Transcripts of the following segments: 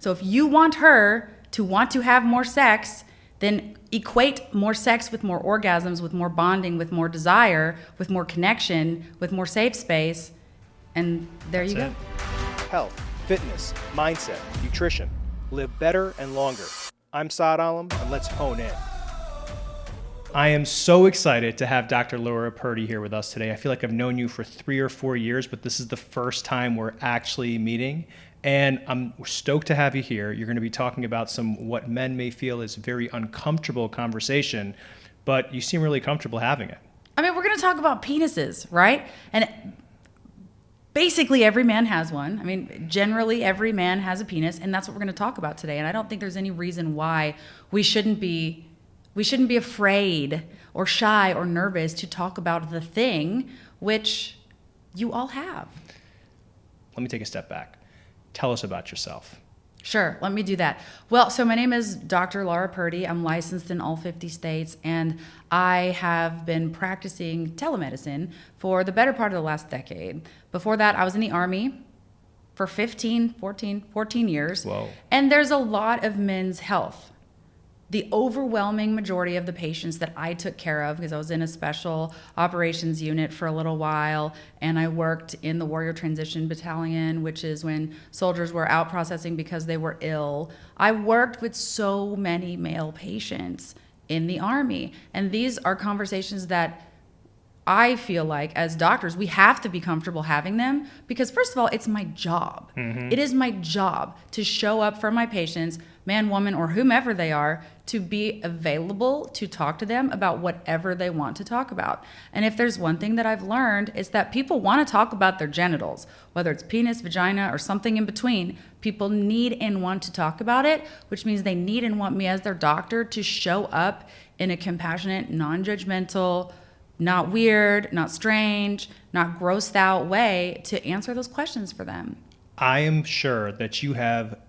So if you want her to want to have more sex, then equate more sex with more orgasms, with more bonding, with more desire, with more connection, with more safe space. And there you go. Health, fitness, mindset, nutrition. Live better and longer. I'm Saad Alam, and let's hone in. I am so excited to have Dr. Laura Purdy here with us today. I feel like I've known you for 3 or 4 years, but this is the first time we're actually meeting. And I'm stoked to have you here. You're going to be talking about what men may feel is very uncomfortable conversation, but you seem really comfortable having it. I mean, we're going to talk about penises, right? And basically every man has one. I mean, generally every man has a penis, and that's what we're going to talk about today. And I don't think there's any reason why we shouldn't be afraid or shy or nervous to talk about the thing which you all have. Let me take a step back. Tell us about yourself. Sure, let me do that. Well, so my name is Dr. Laura Purdy. I'm licensed in all 50 states, and I have been practicing telemedicine for the better part of the last decade. Before that, I was in the Army for 14 years. Whoa. And there's a lot of men's health. The overwhelming majority of the patients that I took care of, because I was in a special operations unit for a little while, and I worked in the Warrior Transition Battalion, which is when soldiers were out processing because they were ill. I worked with so many male patients in the Army. And these are conversations that I feel like as doctors, we have to be comfortable having them because, first of all, it's my job. Mm-hmm. It is my job to show up for my patients, man, woman, or whomever they are, to be available to talk to them about whatever they want to talk about. And if there's one thing that I've learned, is that people want to talk about their genitals, whether it's penis, vagina, or something in between. People need and want to talk about it, which means they need and want me as their doctor to show up in a compassionate, non-judgmental, not weird, not strange, not grossed out way to answer those questions for them. I am sure that you have,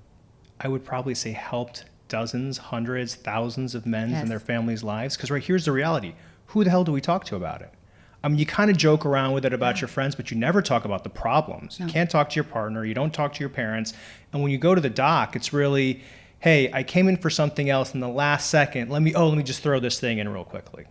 I would probably say, helped dozens, hundreds, thousands of men in their families' lives. Because here's the reality. Who the hell do we talk to about it? I mean, you kind of joke around with it about your friends, but you never talk about the problems. No. You can't talk to your partner. You don't talk to your parents. And when you go to the doc, it's really, hey, I came in for something else in the last second. Let me just throw this thing in real quickly.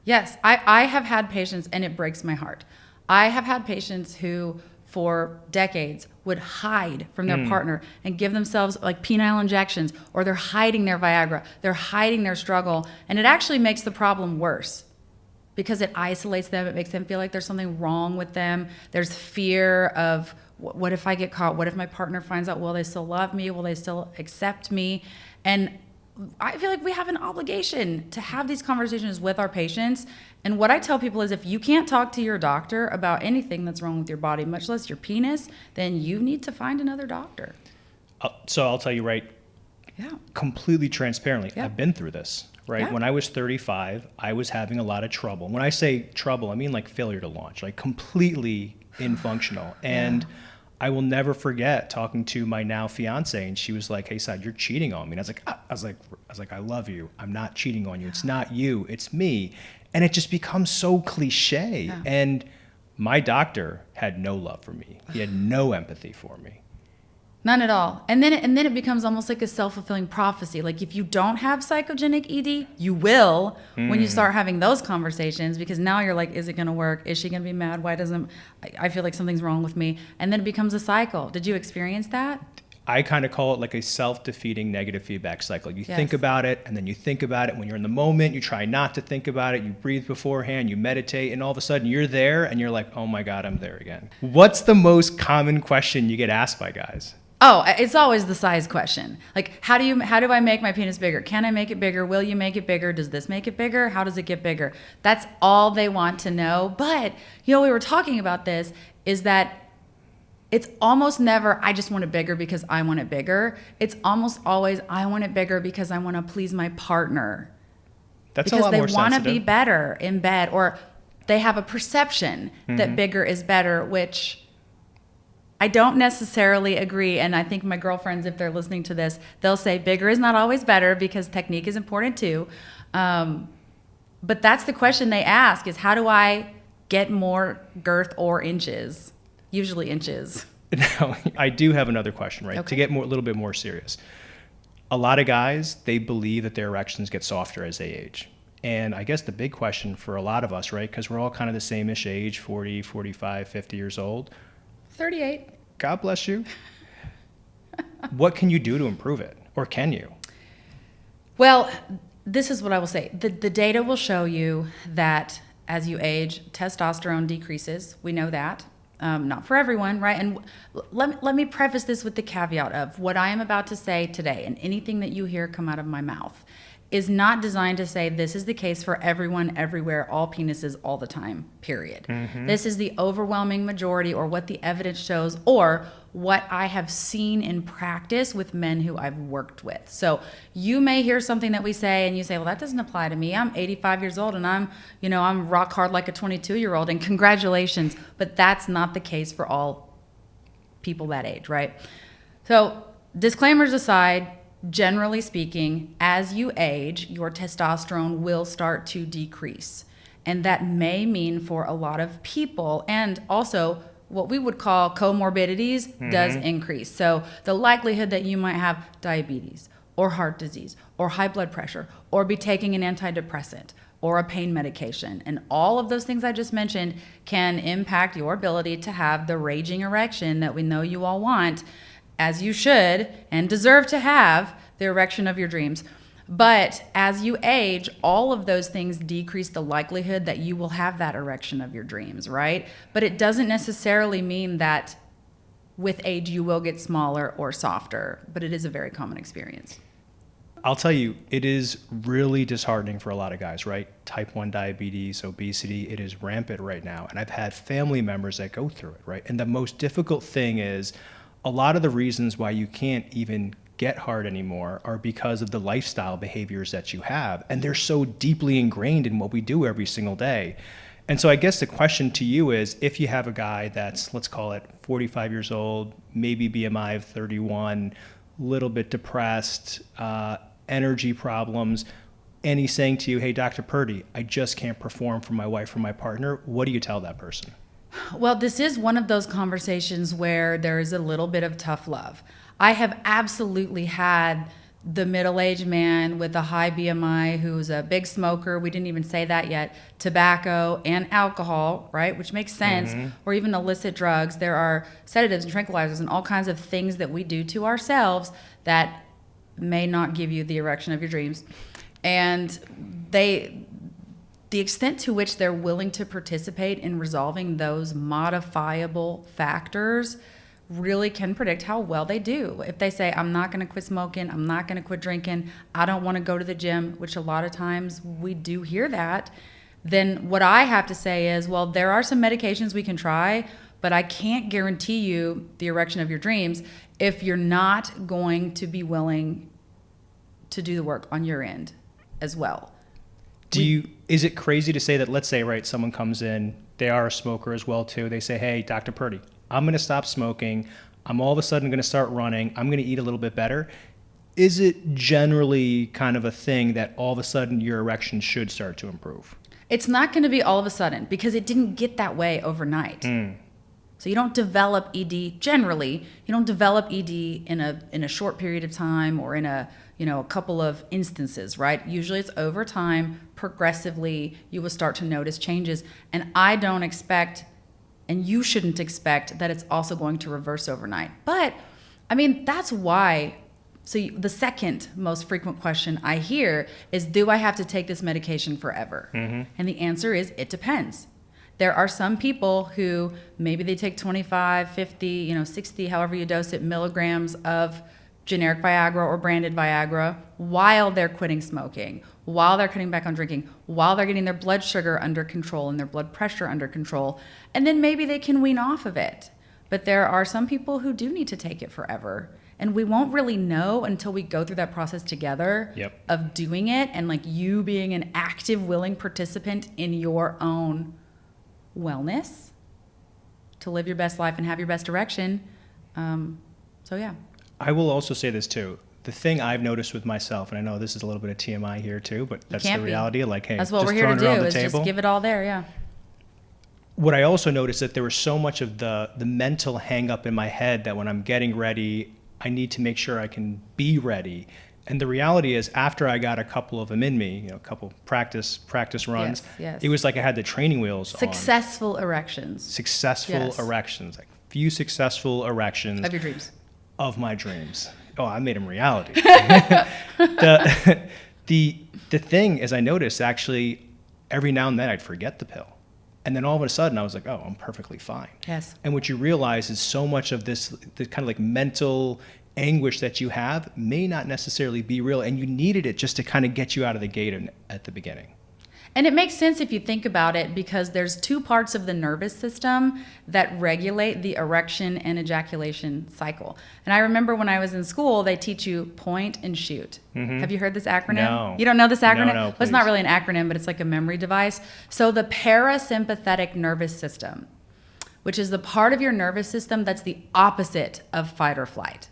Yes, I have had patients, and it breaks my heart. I have had patients who, for decades, would hide from their partner and give themselves like penile injections, or they're hiding their Viagra, they're hiding their struggle, and it actually makes the problem worse because it isolates them. It makes them feel like there's something wrong with them. There's fear of, what if I get caught? What if my partner finds out? Will they still love me? Will they still accept me? And I feel like we have an obligation to have these conversations with our patients. And what I tell people is, if you can't talk to your doctor about anything that's wrong with your body, much less your penis, then you need to find another doctor. So I'll tell you completely transparently, I've been through this, right? Yeah. When I was 35, I was having a lot of trouble. When I say trouble, I mean like failure to launch, like completely infunctional. And I will never forget talking to my now fiance, and she was like, "Hey, Saad, you're cheating on me." And I was like, "I love you. I'm not cheating on you. It's not you. It's me." And it just becomes so cliche. Yeah. And my doctor had no love for me. He had no empathy for me. None at all. And then it becomes almost like a self-fulfilling prophecy. Like, if you don't have psychogenic ED, you will when you start having those conversations, because now you're like, is it going to work? Is she going to be mad? Why doesn't I feel like something's wrong with me? And then it becomes a cycle. Did you experience that? I kind of call it like a self-defeating negative feedback cycle. You think about it, and then you think about it when you're in the moment. You try not to think about it. You breathe beforehand. You meditate, and all of a sudden you're there, and you're like, oh my God, I'm there again. What's the most common question you get asked by guys? Oh, it's always the size question. Like, how do I make my penis bigger? Can I make it bigger? Will you make it bigger? Does this make it bigger? How does it get bigger? That's all they want to know. But, we were talking about this, is that it's almost never, I just want it bigger because I want it bigger. It's almost always, I want it bigger because I want to please my partner. That's a lot more sensitive. Because they want to be better in bed, or they have a perception that bigger is better, which I don't necessarily agree. And I think my girlfriends, if they're listening to this, they'll say bigger is not always better, because technique is important too. But that's the question they ask, is how do I get more girth or inches? Usually inches. Now, I do have another question, right? Okay. To get a little bit more serious. A lot of guys, they believe that their erections get softer as they age. And I guess the big question for a lot of us, right, because we're all kind of the same-ish age, 40, 45, 50 years old. 38. God bless you. What can you do to improve it? Or can you? Well, this is what I will say. The data will show you that as you age, testosterone decreases. We know that. Not for everyone, right? And let me preface this with the caveat of what I am about to say today, and anything that you hear come out of my mouth is not designed to say this is the case for everyone, everywhere, all penises, all the time, period. Mm-hmm. This is the overwhelming majority, or what the evidence shows, or what I have seen in practice with men who I've worked with. So you may hear something that we say and you say, well, that doesn't apply to me. I'm 85 years old and I'm rock hard like a 22-year-old, and congratulations. But that's not the case for all people that age, right? So disclaimers aside, generally speaking, as you age, your testosterone will start to decrease. And that may mean for a lot of people, and also what we would call comorbidities does increase. So the likelihood that you might have diabetes or heart disease or high blood pressure or be taking an antidepressant or a pain medication, and all of those things I just mentioned can impact your ability to have the raging erection that we know you all want, as you should and deserve to have, the erection of your dreams. But as you age, all of those things decrease the likelihood that you will have that erection of your dreams, right? But it doesn't necessarily mean that with age you will get smaller or softer, but it is a very common experience. I'll tell you, it is really disheartening for a lot of guys, right? Type 1 diabetes, obesity, it is rampant right now. And I've had family members that go through it, right? And the most difficult thing is a lot of the reasons why you can't even get hard anymore are because of the lifestyle behaviors that you have. And they're so deeply ingrained in what we do every single day. And so I guess the question to you is, if you have a guy that's, let's call it 45 years old, maybe BMI of 31, little bit depressed, energy problems, and he's saying to you, hey, Dr. Purdy, I just can't perform for my wife or my partner, what do you tell that person? Well, this is one of those conversations where there is a little bit of tough love. I have absolutely had the middle-aged man with a high BMI who's a big smoker. We didn't even say that yet. Tobacco and alcohol, right? Which makes sense. Mm-hmm. Or even illicit drugs. There are sedatives and tranquilizers and all kinds of things that we do to ourselves that may not give you the erection of your dreams. And the extent to which they're willing to participate in resolving those modifiable factors really can predict how well they do. If they say, I'm not going to quit smoking, I'm not going to quit drinking, I don't want to go to the gym, which a lot of times we do hear that, then what I have to say is, well, there are some medications we can try, but I can't guarantee you the erection of your dreams if you're not going to be willing to do the work on your end as well. Is it crazy to say that, let's say, right, someone comes in, they are a smoker as well too, they say, hey, Dr. Purdy, I'm going to stop smoking, I'm all of a sudden going to start running, I'm going to eat a little bit better. Is it generally kind of a thing that all of a sudden your erection should start to improve? It's not going to be all of a sudden, because it didn't get that way overnight. So you don't develop ED generally. You don't develop ED in a short period of time or in a couple of instances, right? Usually it's over time, progressively, you will start to notice changes. And I don't expect, and you shouldn't expect, that it's also going to reverse overnight. But I mean, that's why. So the second most frequent question I hear is, do I have to take this medication forever? Mm-hmm. And the answer is, it depends. There are some people who maybe they take 25, 50, 60, however you dose it, milligrams of generic Viagra or branded Viagra while they're quitting smoking, while they're cutting back on drinking, while they're getting their blood sugar under control and their blood pressure under control. And then maybe they can wean off of it. But there are some people who do need to take it forever. And we won't really know until we go through that process together of doing it, and like you being an active, willing participant in your own wellness to live your best life and have your best erection. So yeah. I will also say this too. The thing I've noticed with myself, and I know this is a little bit of TMI here too, but that's the reality. Like, hey, that's what just we're here to do, is just give it all there, yeah. what I also noticed that there was so much of the mental hang up in my head that when I'm getting ready, I need to make sure I can be ready. And the reality is, after I got a couple of them in me, a couple practice runs, Yes. it was like I had the training wheels on. Successful erections. Successful erections, like few successful erections. Of your dreams. Of my dreams. Oh, I made them reality. The thing is, I noticed actually every now and then I'd forget the pill. And then all of a sudden I was like, oh, I'm perfectly fine. Yes. And what you realize is so much of this, the kind of like mental anguish that you have may not necessarily be real. And you needed it just to kind of get you out of the gate at the beginning. And it makes sense if you think about it, because there's two parts of the nervous system that regulate the erection and ejaculation cycle. And I remember when I was in school, they teach you point and shoot. Mm-hmm. Have you heard this acronym? No. You don't know this acronym? No, well, it's not really an acronym, but it's like a memory device. So the parasympathetic nervous system, which is the part of your nervous system that's the opposite of fight or flight.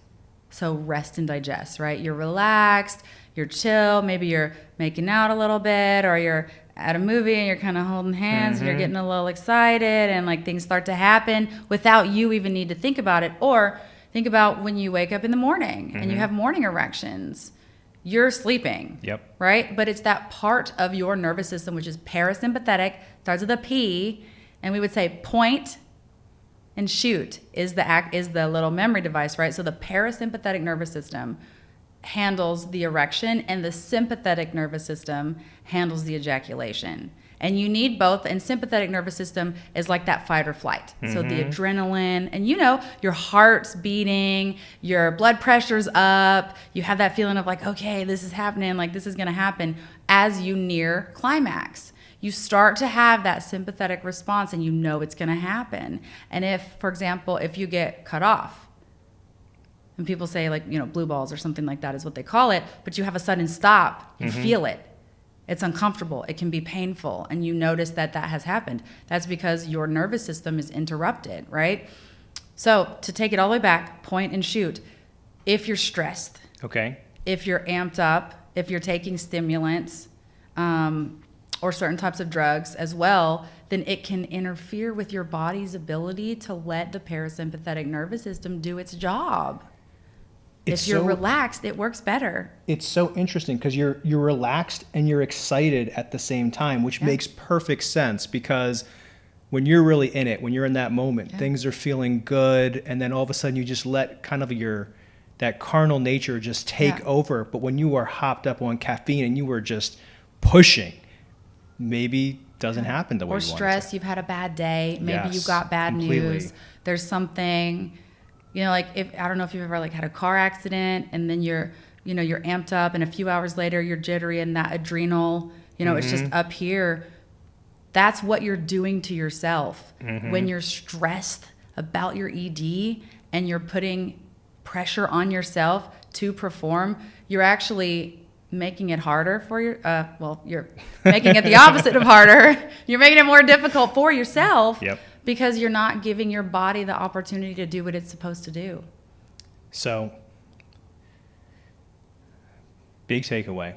So rest and digest, right? You're relaxed, you're chill, maybe you're making out a little bit, or you're at a movie and you're kind of holding hands and you're getting a little excited and like things start to happen without you even need to think about it. Or think about when you wake up in the morning and you have morning erections. You're sleeping, right? But it's that part of your nervous system, which is parasympathetic, starts with a P, and we would say point and shoot is the little memory device, right? So the parasympathetic nervous system handles the erection and the sympathetic nervous system handles the ejaculation. And you need both, and sympathetic nervous system is like that fight or flight. So the adrenaline, and your heart's beating, your blood pressure's up, you have that feeling of like, okay, this is happening, like this is gonna happen as you near climax. You start to have that sympathetic response and it's gonna happen. And if, for example, if you get cut off, and people say like, blue balls or something like that is what they call it, but you have a sudden stop, you feel it. It's uncomfortable, it can be painful, and you notice that has happened. That's because your nervous system is interrupted, right? So to take it all the way back, point and shoot. If you're stressed, if you're amped up, if you're taking stimulants, or certain types of drugs as well, then it can interfere with your body's ability to let the parasympathetic nervous system do its job. If you're relaxed, it works better. It's so interesting because you're relaxed and you're excited at the same time, which makes perfect sense, because when you're really in it, when you're in that moment, things are feeling good, and then all of a sudden you just let kind of that carnal nature just take over. But when you are hopped up on caffeine and you were just pushing, maybe doesn't happen the way you want it to. Or stress, you've had a bad day, maybe you got bad news, there's something. Like I don't know if you've ever like had a car accident and then you're amped up and a few hours later you're jittery and that adrenal, it's just up here. That's what you're doing to yourself when you're stressed about your ED and you're putting pressure on yourself to perform. You're actually making it harder for you're making it the opposite of harder. You're making it more difficult for yourself. Because you're not giving your body the opportunity to do what it's supposed to do. So, big takeaway.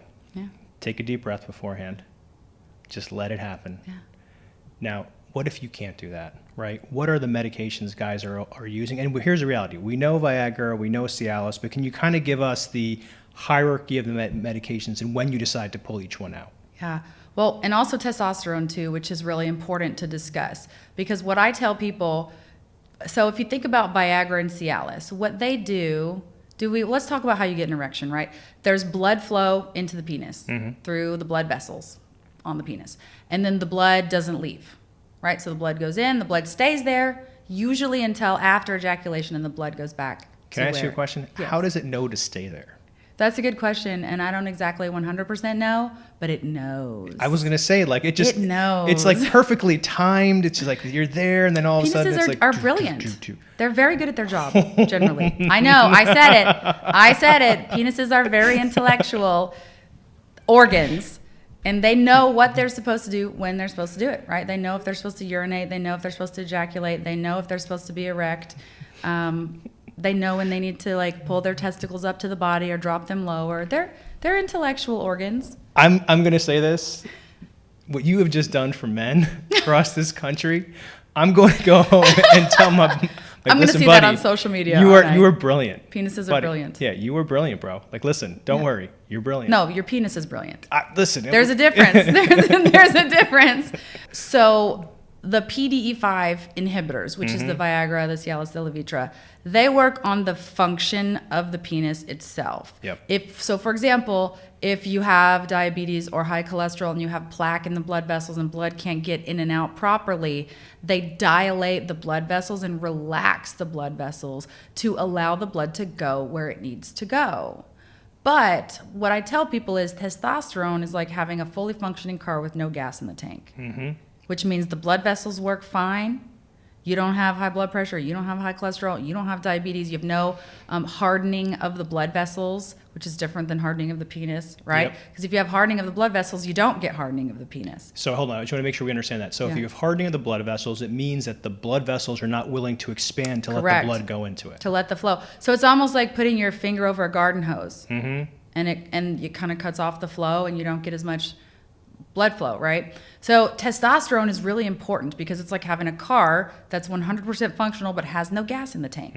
Take a deep breath beforehand. Just let it happen. Now, what if you can't do that, right? What are the medications guys are using? And here's the reality. We know Viagra, we know Cialis, but can you kind of give us the hierarchy of the medications and when you decide to pull each one out? Yeah. Well, and also testosterone too, which is really important to discuss, because what I tell people, so if you think about Viagra and Cialis, what they let's talk about how you get an erection, right? There's blood flow into the penis through the blood vessels on the penis, and then the blood doesn't leave, right? So the blood goes in, the blood stays there, usually until after ejaculation, and the blood goes back. Can I ask you a question? Yes. How does it know to stay there? That's a good question, and I don't exactly 100% know, but it knows. I was gonna say, like, it knows. It's like perfectly timed. It's just like you're there, and then all of a sudden it's like are brilliant. They're very good at their job, generally. I know. I said it. Penises are very intellectual organs, and they know what they're supposed to do when they're supposed to do it. Right? They know if they're supposed to urinate. They know if they're supposed to ejaculate. They know if they're supposed to be erect. They know when they need to like pull their testicles up to the body or drop them lower. They're intellectual organs. I'm going to say this. What you have just done for men across this country, I'm going to go home and tell my I'm going to see buddy, that on social media. You are brilliant. Penises are buddy. brilliant. Yeah, you were brilliant, bro. Like, listen, don't worry. You're brilliant. No, your penis is brilliant. Listen. There's a difference. There's a difference. So the PDE5 inhibitors, which is the Viagra, the Cialis, the Levitra, they work on the function of the penis itself. Yep. For example, if you have diabetes or high cholesterol and you have plaque in the blood vessels and blood can't get in and out properly, they dilate the blood vessels and relax the blood vessels to allow the blood to go where it needs to go. But what I tell people is testosterone is like having a fully functioning car with no gas in the tank, which means the blood vessels work fine. You don't have high blood pressure. You don't have high cholesterol. You don't have diabetes. You have no hardening of the blood vessels, which is different than hardening of the penis, right? Because if you have hardening of the blood vessels, you don't get hardening of the penis. So hold on. I just want to make sure we understand that. So if you have hardening of the blood vessels, it means that the blood vessels are not willing to expand to let the blood go into it. To let the flow. So it's almost like putting your finger over a garden hose. And it kind of cuts off the flow and you don't get as much blood flow, right? So testosterone is really important because it's like having a car that's 100% functional but has no gas in the tank.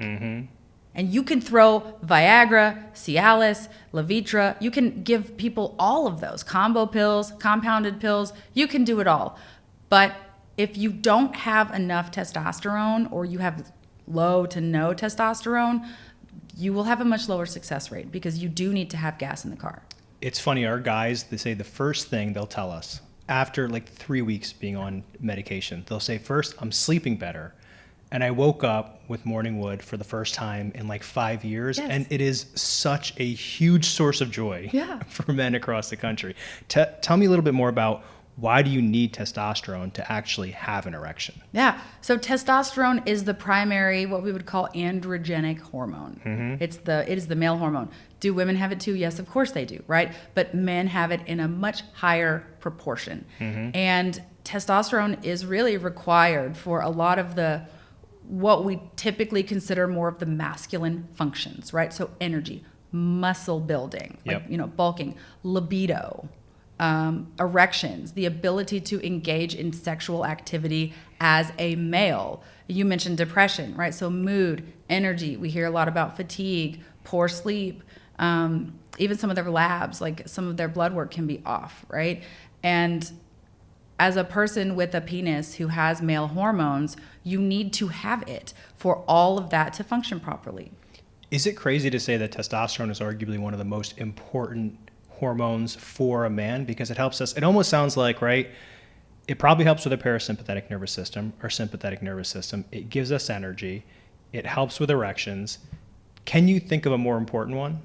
And you can throw Viagra, Cialis, Levitra. You can give people all of those, combo pills, compounded pills. You can do it all. But if you don't have enough testosterone or you have low to no testosterone, you will have a much lower success rate because you do need to have gas in the car. It's funny, our guys, they say the first thing they'll tell us after like 3 weeks being on medication, they'll say, first, I'm sleeping better. And I woke up with morning wood for the first time in like 5 years. Yes. And it is such a huge source of joy for men across the country. Tell me a little bit more about why do you need testosterone to actually have an erection? Yeah. So testosterone is the primary, what we would call androgenic hormone. It is the male hormone. Do women have it too? Yes, of course they do, right? But men have it in a much higher proportion. And testosterone is really required for a lot of what we typically consider more of the masculine functions, right? So energy, muscle building, like, bulking, libido, erections, the ability to engage in sexual activity as a male. You mentioned depression, right? So mood, energy. We hear a lot about fatigue, poor sleep. Even some of their labs, like some of their blood work can be off, right? And as a person with a penis who has male hormones, you need to have it for all of that to function properly. Is it crazy to say that testosterone is arguably one of the most important hormones for a man? Because it helps us, it almost sounds like, right? It probably helps with the parasympathetic nervous system or sympathetic nervous system. It gives us energy. It helps with erections. Can you think of a more important one?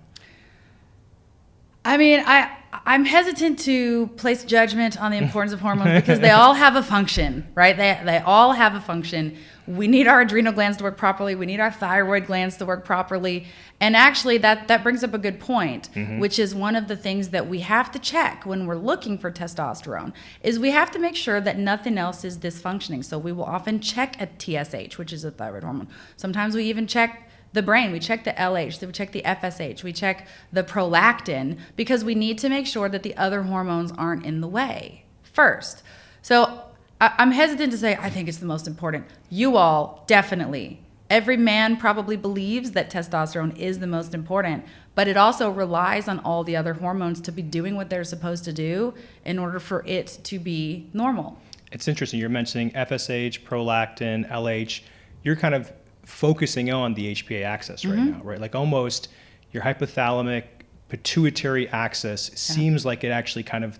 I mean, I'm hesitant to place judgment on the importance of hormones because they all have a function, right? They all have a function. We need our adrenal glands to work properly. We need our thyroid glands to work properly. And actually, that brings up a good point, which is one of the things that we have to check when we're looking for testosterone, is we have to make sure that nothing else is dysfunctioning. So we will often check a TSH, which is a thyroid hormone. Sometimes we even check the brain, we check the LH, we check the FSH, we check the prolactin, because we need to make sure that the other hormones aren't in the way first. So I'm hesitant to say I think it's the most important. You all, definitely. Every man probably believes that testosterone is the most important, but it also relies on all the other hormones to be doing what they're supposed to do in order for it to be normal. It's interesting. You're mentioning FSH, prolactin, LH. You're kind of focusing on the HPA axis right now, right? Like almost your hypothalamic pituitary axis seems like it actually kind of,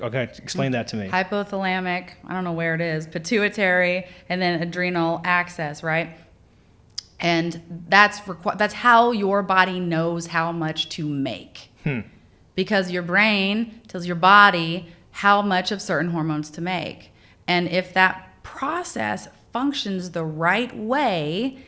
okay, explain that to me. Hypothalamic, I don't know where it is, pituitary, and then adrenal axis, right? And that's how your body knows how much to make. Because your brain tells your body how much of certain hormones to make. And if that process functions the right way,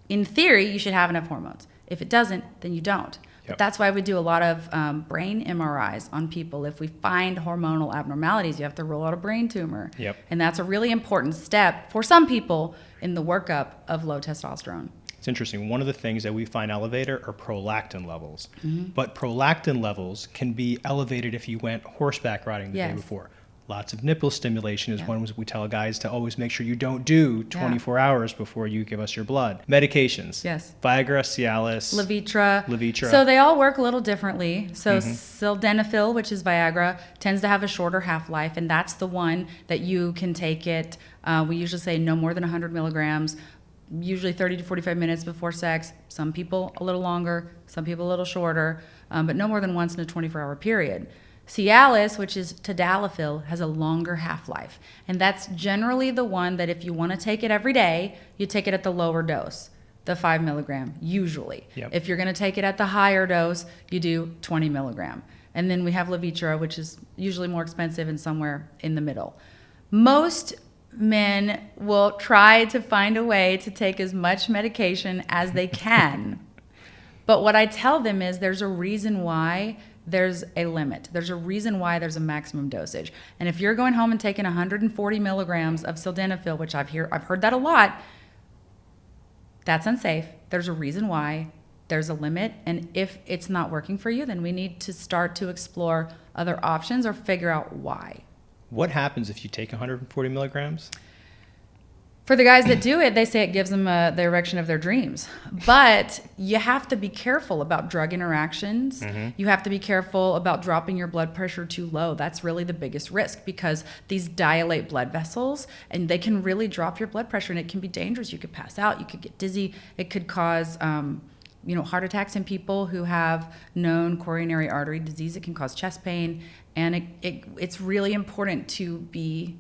in theory, you should have enough hormones. If it doesn't, then you don't. But that's why we do a lot of brain MRIs on people. If we find hormonal abnormalities, you have to rule out a brain tumor. And that's a really important step for some people in the workup of low testosterone. It's interesting. One of the things that we find elevated are prolactin levels. But prolactin levels can be elevated if you went horseback riding the day before. Lots of nipple stimulation is one we tell guys to always make sure you don't do 24 hours before you give us your blood. Medications. Yes. Viagra, Cialis. Levitra. So they all work a little differently. So sildenafil, which is Viagra, tends to have a shorter half-life, and that's the one that you can take it. We usually say no more than 100 milligrams, usually 30 to 45 minutes before sex. Some people a little longer, some people a little shorter, but no more than once in a 24-hour period. Cialis, which is tadalafil, has a longer half-life. And that's generally the one that if you want to take it every day, you take it at the lower dose, the 5 milligram, usually. Yep. If you're going to take it at the higher dose, you do 20 milligram. And then we have Levitra, which is usually more expensive and somewhere in the middle. Most men will try to find a way to take as much medication as they can. But what I tell them is there's a reason why there's a limit. There's a reason why there's a maximum dosage. And if you're going home and taking 140 milligrams of sildenafil, which I've heard that a lot, that's unsafe. There's a reason why. There's a limit. And if it's not working for you, then we need to start to explore other options or figure out why. What happens if you take 140 milligrams? For the guys that do it, they say it gives them the erection of their dreams. But you have to be careful about drug interactions. You have to be careful about dropping your blood pressure too low. That's really the biggest risk because these dilate blood vessels and they can really drop your blood pressure and it can be dangerous. You could pass out, you could get dizzy. It could cause heart attacks in people who have known coronary artery disease. It can cause chest pain. And it's really important to be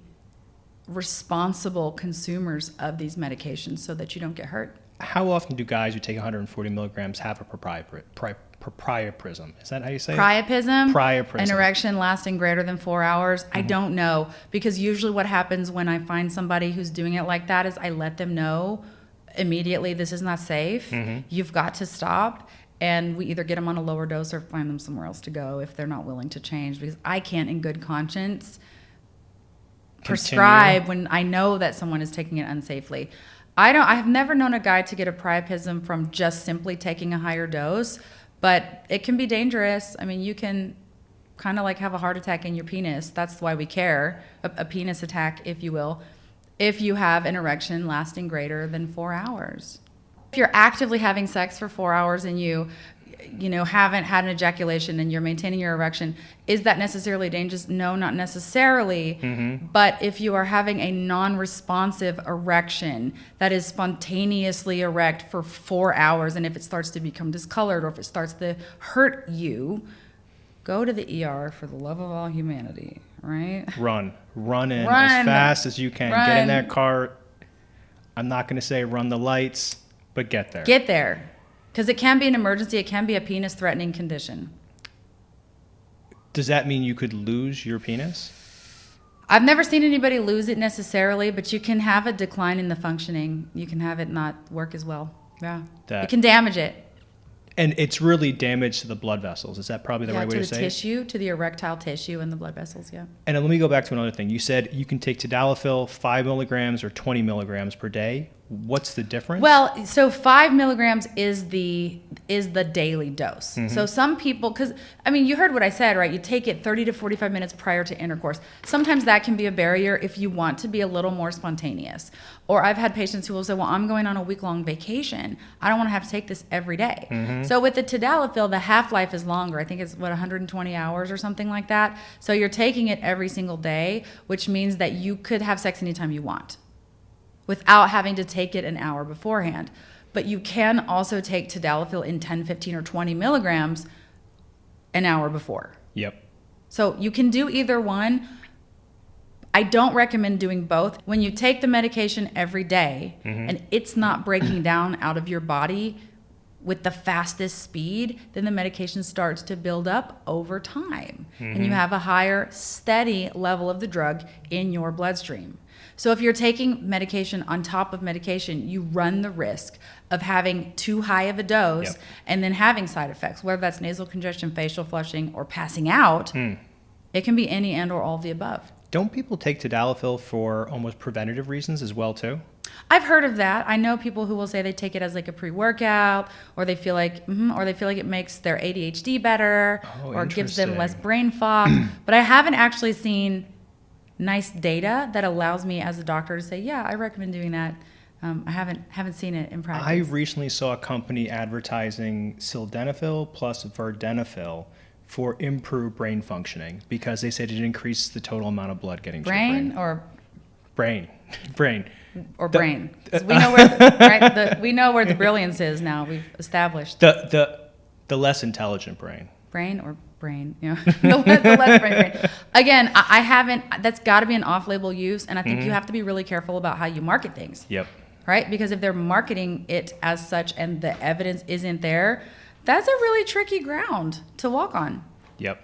responsible consumers of these medications so that you don't get hurt. How often do guys who take 140 milligrams have a priapism? Is that how you say it? Priapism. An erection lasting greater than 4 hours. I don't know, because usually what happens when I find somebody who's doing it like that is I let them know immediately this is not safe. You've got to stop. And we either get them on a lower dose or find them somewhere else to go if they're not willing to change, because I can't in good conscience prescribe when I know that someone is taking it unsafely. I have never known a guy to get a priapism from just simply taking a higher dose, but it can be dangerous. I mean, you can kind of like have a heart attack in your penis. That's why we care, a penis attack, if you will, if you have an erection lasting greater than 4 hours. If you're actively having sex for 4 hours and you haven't had an ejaculation and you're maintaining your erection, is that necessarily dangerous? No, not necessarily. But if you are having a non-responsive erection that is spontaneously erect for 4 hours, and if it starts to become discolored or if it starts to hurt you, go to the ER for the love of all humanity, right? Run in as fast as you can. Get in that car. I'm not going to say run the lights, but get there. Get there. Because it can be an emergency. It can be a penis-threatening condition. Does that mean you could lose your penis? I've never seen anybody lose it necessarily, but you can have a decline in the functioning. You can have it not work as well. Yeah. It can damage it. And it's really damage to the blood vessels. Is that probably the right way to say it? To the tissue, to the erectile tissue and the blood vessels, yeah. And let me go back to another thing. You said you can take tadalafil 5 milligrams or 20 milligrams per day. What's the difference? Well, so 5 milligrams is the daily dose. So some people, because, I mean, you heard what I said, right? You take it 30 to 45 minutes prior to intercourse. Sometimes that can be a barrier if you want to be a little more spontaneous. Or I've had patients who will say, well, I'm going on a week-long vacation. I don't want to have to take this every day. So with the tadalafil, the half-life is longer. I think it's, 120 hours or something like that. So you're taking it every single day, which means that you could have sex anytime you want without having to take it an hour beforehand. But you can also take tadalafil in 10, 15, or 20 milligrams an hour before. Yep. So you can do either one. I don't recommend doing both. When you take the medication every day and it's not breaking down out of your body with the fastest speed, then the medication starts to build up over time. And you have a higher, steady level of the drug in your bloodstream. So if you're taking medication on top of medication, you run the risk of having too high of a dose and then having side effects, whether that's nasal congestion, facial flushing, or passing out. It can be any and or all of the above. Don't people take tadalafil for almost preventative reasons as well, too? I've heard of that. I know people who will say they take it as like a pre-workout, or they feel like it makes their ADHD better, or gives them less brain fog. But I haven't actually seen nice data that allows me as a doctor to say, yeah, I recommend doing that. I haven't seen it in practice. I recently saw a company advertising sildenafil plus vardenafil for improved brain functioning because they said it increases the total amount of blood getting to your brain. Brain. Or brain. 'Cause we know where we know where the brilliance is now. We've established the less intelligent brain. Brain or brain, you know, the less brain. Again, I haven't. That's got to be an off-label use, and I think you have to be really careful about how you market things. Yep. Right? Because if they're marketing it as such and the evidence isn't there, that's a really tricky ground to walk on. Yep.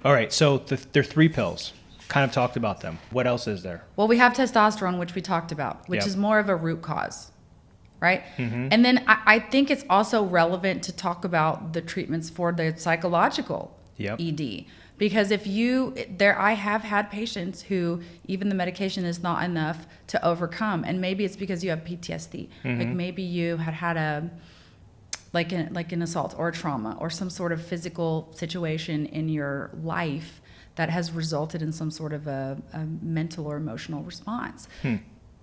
All right. So there are 3 pills. Kind of talked about them. What else is there? Well, we have testosterone, which we talked about, which is more of a root cause, right? And then I think it's also relevant to talk about the treatments for the psychological ED. Because I have had patients who even the medication is not enough to overcome, and maybe it's because you have PTSD. Like maybe you had an assault or a trauma or some sort of physical situation in your life that has resulted in some sort of a mental or emotional response.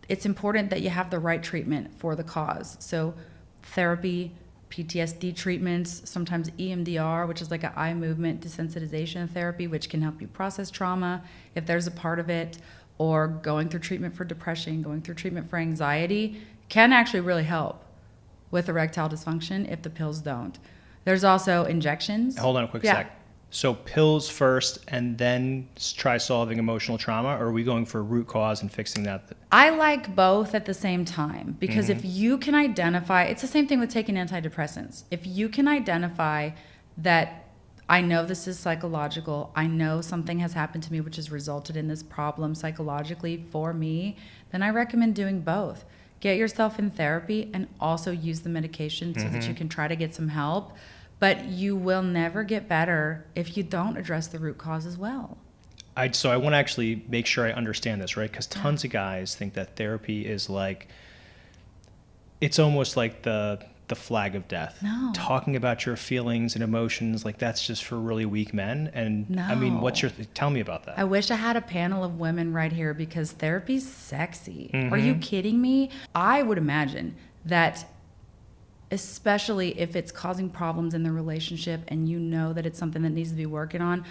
It's important that you have the right treatment for the cause. So therapy, PTSD treatments, sometimes EMDR, which is like an eye movement desensitization therapy, which can help you process trauma if there's a part of it, or going through treatment for depression, going through treatment for anxiety, can actually really help with erectile dysfunction if the pills don't. There's also injections. Hold on a quick sec. So pills first and then try solving emotional trauma, or are we going for root cause and fixing that? I like both at the same time because if you can identify, it's the same thing with taking antidepressants. If you can identify that I know this is psychological, I know something has happened to me which has resulted in this problem psychologically for me, then I recommend doing both. Get yourself in therapy and also use the medication so that you can try to get some help. But you will never get better if you don't address the root cause as well. So I want to actually make sure I understand this, right? Because tons of guys think that therapy is like, it's almost like the flag of death. No. Talking about your feelings and emotions, like that's just for really weak men. And no. I mean, tell me about that. I wish I had a panel of women right here because therapy's sexy. Are you kidding me? I would imagine that especially if it's causing problems in the relationship and you know that it's something that needs to be working on,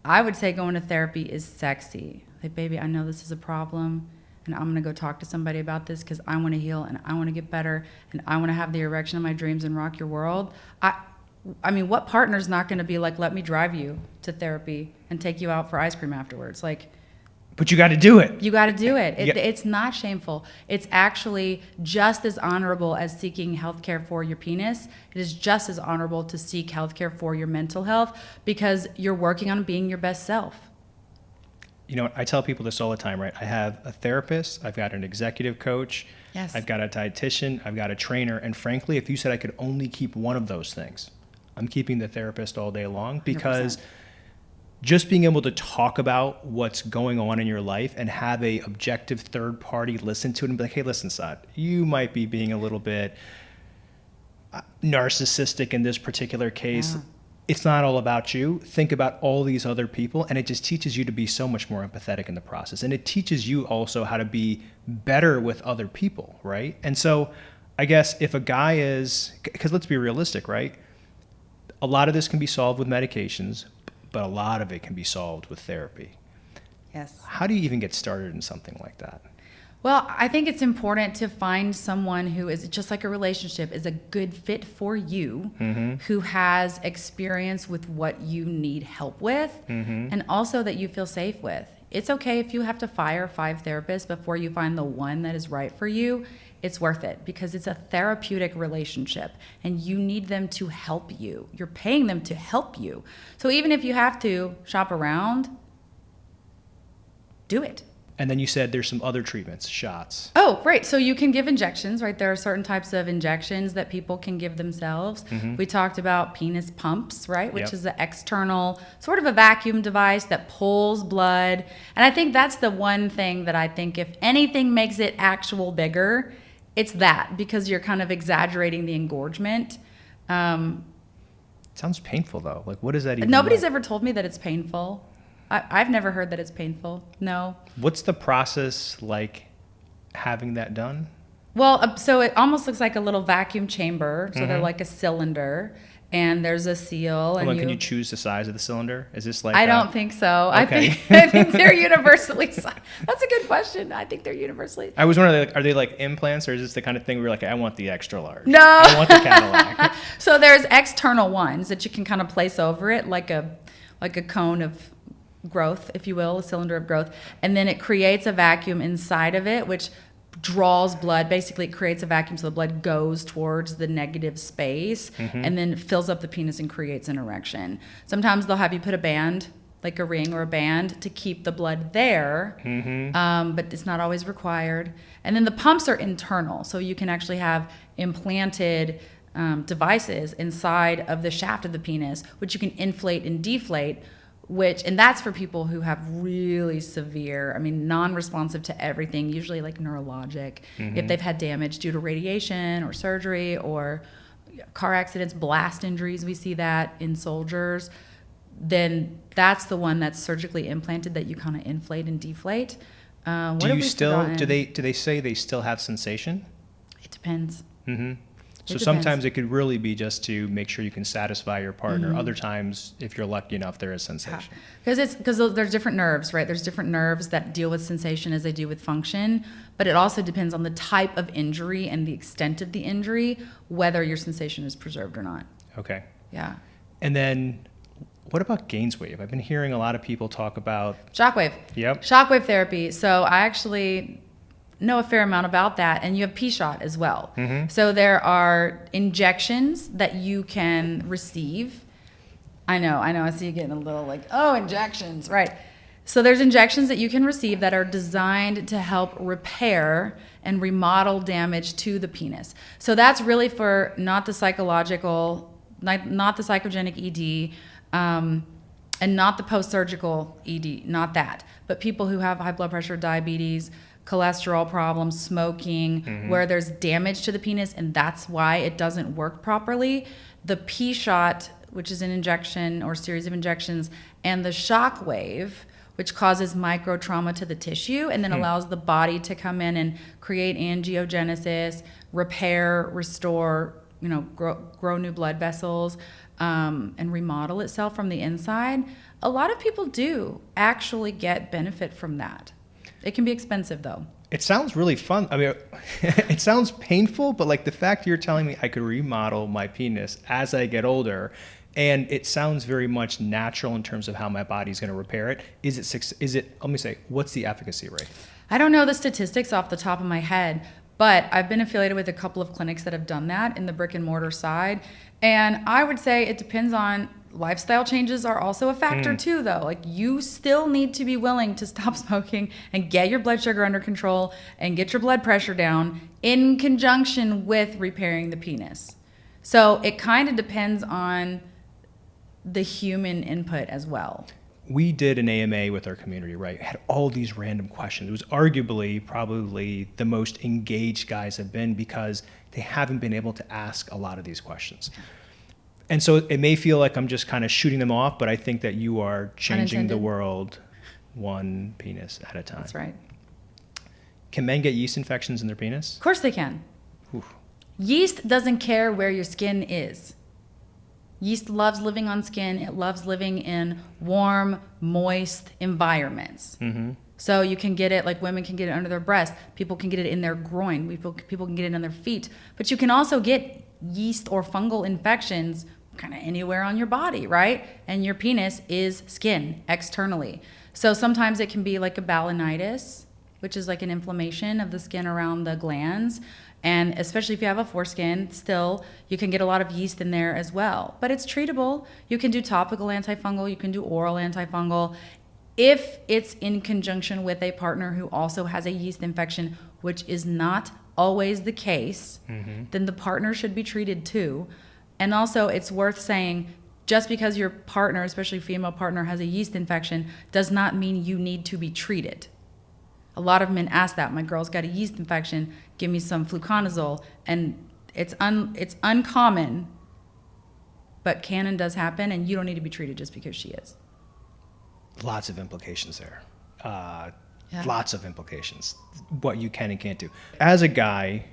I would say going to therapy is sexy. Like, baby, I know this is a problem and I'm going to go talk to somebody about this because I want to heal and I want to get better and I want to have the erection of my dreams and rock your world. I mean, what partner's not going to be like, let me drive you to therapy and take you out for ice cream afterwards? Like, but you got to do it. You got to do it. It's not shameful. It's actually just as honorable as seeking healthcare for your penis. It is just as honorable to seek healthcare for your mental health because you're working on being your best self. You know, I tell people this all the time, right? I have a therapist, I've got an executive coach, I've got a dietitian, I've got a trainer, and frankly, if you said I could only keep one of those things, I'm keeping the therapist all day long because 100%. Just being able to talk about what's going on in your life and have a objective third party listen to it and be like, hey, listen, Saad, you might be being a little bit narcissistic in this particular case. Yeah. It's not all about you. Think about all these other people. And it just teaches you to be so much more empathetic in the process. And it teaches you also how to be better with other people, right? And so I guess if a guy is, because let's be realistic, right? A lot of this can be solved with medications, but a lot of it can be solved with therapy. Yes. How do you even get started in something like that? Well, I think it's important to find someone who is just like a relationship, is a good fit for you, who has experience with what you need help with, and also that you feel safe with. It's okay if you have to fire 5 therapists before you find the one that is right for you. It's worth it because it's a therapeutic relationship and you need them to help you. You're paying them to help you. So even if you have to shop around, do it. And then you said there's some other treatments, shots. Oh, right. So you can give injections, right? There are certain types of injections that people can give themselves. We talked about penis pumps, right? Which is an external, sort of a vacuum device that pulls blood. And I think that's the one thing that I think if anything makes it actual bigger, it's that, because you're kind of exaggerating the engorgement. It sounds painful though. Like, what is that even Nobody's like? ever told me that it's painful. I've never heard that it's painful. No. What's the process like having that done? Well, so it almost looks like a little vacuum chamber. So they're like a cylinder, and there's a seal. And can you choose the size of the cylinder? Is this like? I don't think so. Okay. I think they're universally. That's a good question. I think they're universally. I was wondering, are they like implants, or is this the kind of thing where you're like, I want the extra large? No. I want the Cadillac. So there's external ones that you can kind of place over it, like a cone of growth, if you will, a cylinder of growth, and then it creates a vacuum inside of it, which draws blood. Basically, it creates a vacuum so the blood goes towards the negative space and then fills up the penis and creates an erection. Sometimes they'll have you put a band, like a ring or a band, to keep the blood there, but it's not always required. And then the pumps are internal, so you can actually have implanted devices inside of the shaft of the penis, which you can inflate and deflate, and that's for people who have really severe, non-responsive to everything, usually like neurologic, if they've had damage due to radiation or surgery or car accidents, blast injuries, we see that in soldiers, then that's the one that's surgically implanted that you kind of inflate and deflate. Do they say they still have sensation? It depends. So sometimes it could really be just to make sure you can satisfy your partner. Other times, if you're lucky enough, there is sensation. Because there's different nerves, right? There's different nerves that deal with sensation as they do with function, but it also depends on the type of injury and the extent of the injury, whether your sensation is preserved or not. Okay. Yeah. And then what about Gainswave? I've been hearing a lot of people talk about... Shockwave. Yep. Shockwave therapy. So I actually know a fair amount about that, and you have P-shot as well. So there are injections that you can receive. I know. I see you getting a little like, oh, injections, right. So there's injections that you can receive that are designed to help repair and remodel damage to the penis. So that's really for not the psychological, not the psychogenic ED, and not the post-surgical ED, not that. But people who have high blood pressure, diabetes, cholesterol problems, smoking, where there's damage to the penis, and that's why it doesn't work properly. The P-shot, which is an injection or series of injections, and the shockwave, which causes micro trauma to the tissue and then allows the body to come in and create angiogenesis, repair, restore, grow new blood vessels, and remodel itself from the inside. A lot of people do actually get benefit from that. It can be expensive, though. It sounds really fun. It sounds painful, but like the fact you're telling me I could remodel my penis as I get older, and it sounds very much natural in terms of how my body's going to repair it. Is it? Let me say, what's the efficacy rate? I don't know the statistics off the top of my head, but I've been affiliated with a couple of clinics that have done that in the brick and mortar side, and I would say it depends on. Lifestyle changes are also a factor too, though. Like, you still need to be willing to stop smoking and get your blood sugar under control and get your blood pressure down in conjunction with repairing the penis. So it kind of depends on the human input as well. We did an AMA with our community, right? We had all these random questions. It was arguably probably the most engaged guys have been because they haven't been able to ask a lot of these questions. And so it may feel like I'm just kind of shooting them off, but I think that you are changing the world one penis at a time. That's right. Can men get yeast infections in their penis? Of course they can. Oof. Yeast doesn't care where your skin is. Yeast loves living on skin. It loves living in warm, moist environments. So you can get it, like women can get it under their breast. People can get it in their groin. People can get it on their feet. But you can also get yeast or fungal infections kind of anywhere on your body, right? And your penis is skin externally. So sometimes it can be like a balanitis, which is like an inflammation of the skin around the glands. And especially if you have a foreskin, still, you can get a lot of yeast in there as well. But it's treatable. You can do topical antifungal. You can do oral antifungal. If it's in conjunction with a partner who also has a yeast infection, which is not always the case, then the partner should be treated too. And also, it's worth saying, just because your partner, especially female partner, has a yeast infection does not mean you need to be treated. A lot of men ask that. My girl's got a yeast infection. Give me some fluconazole. And it's uncommon, but can and does happen, and you don't need to be treated just because she is. lots of implications there. Yeah. Lots of implications, what you can and can't do. As a guy,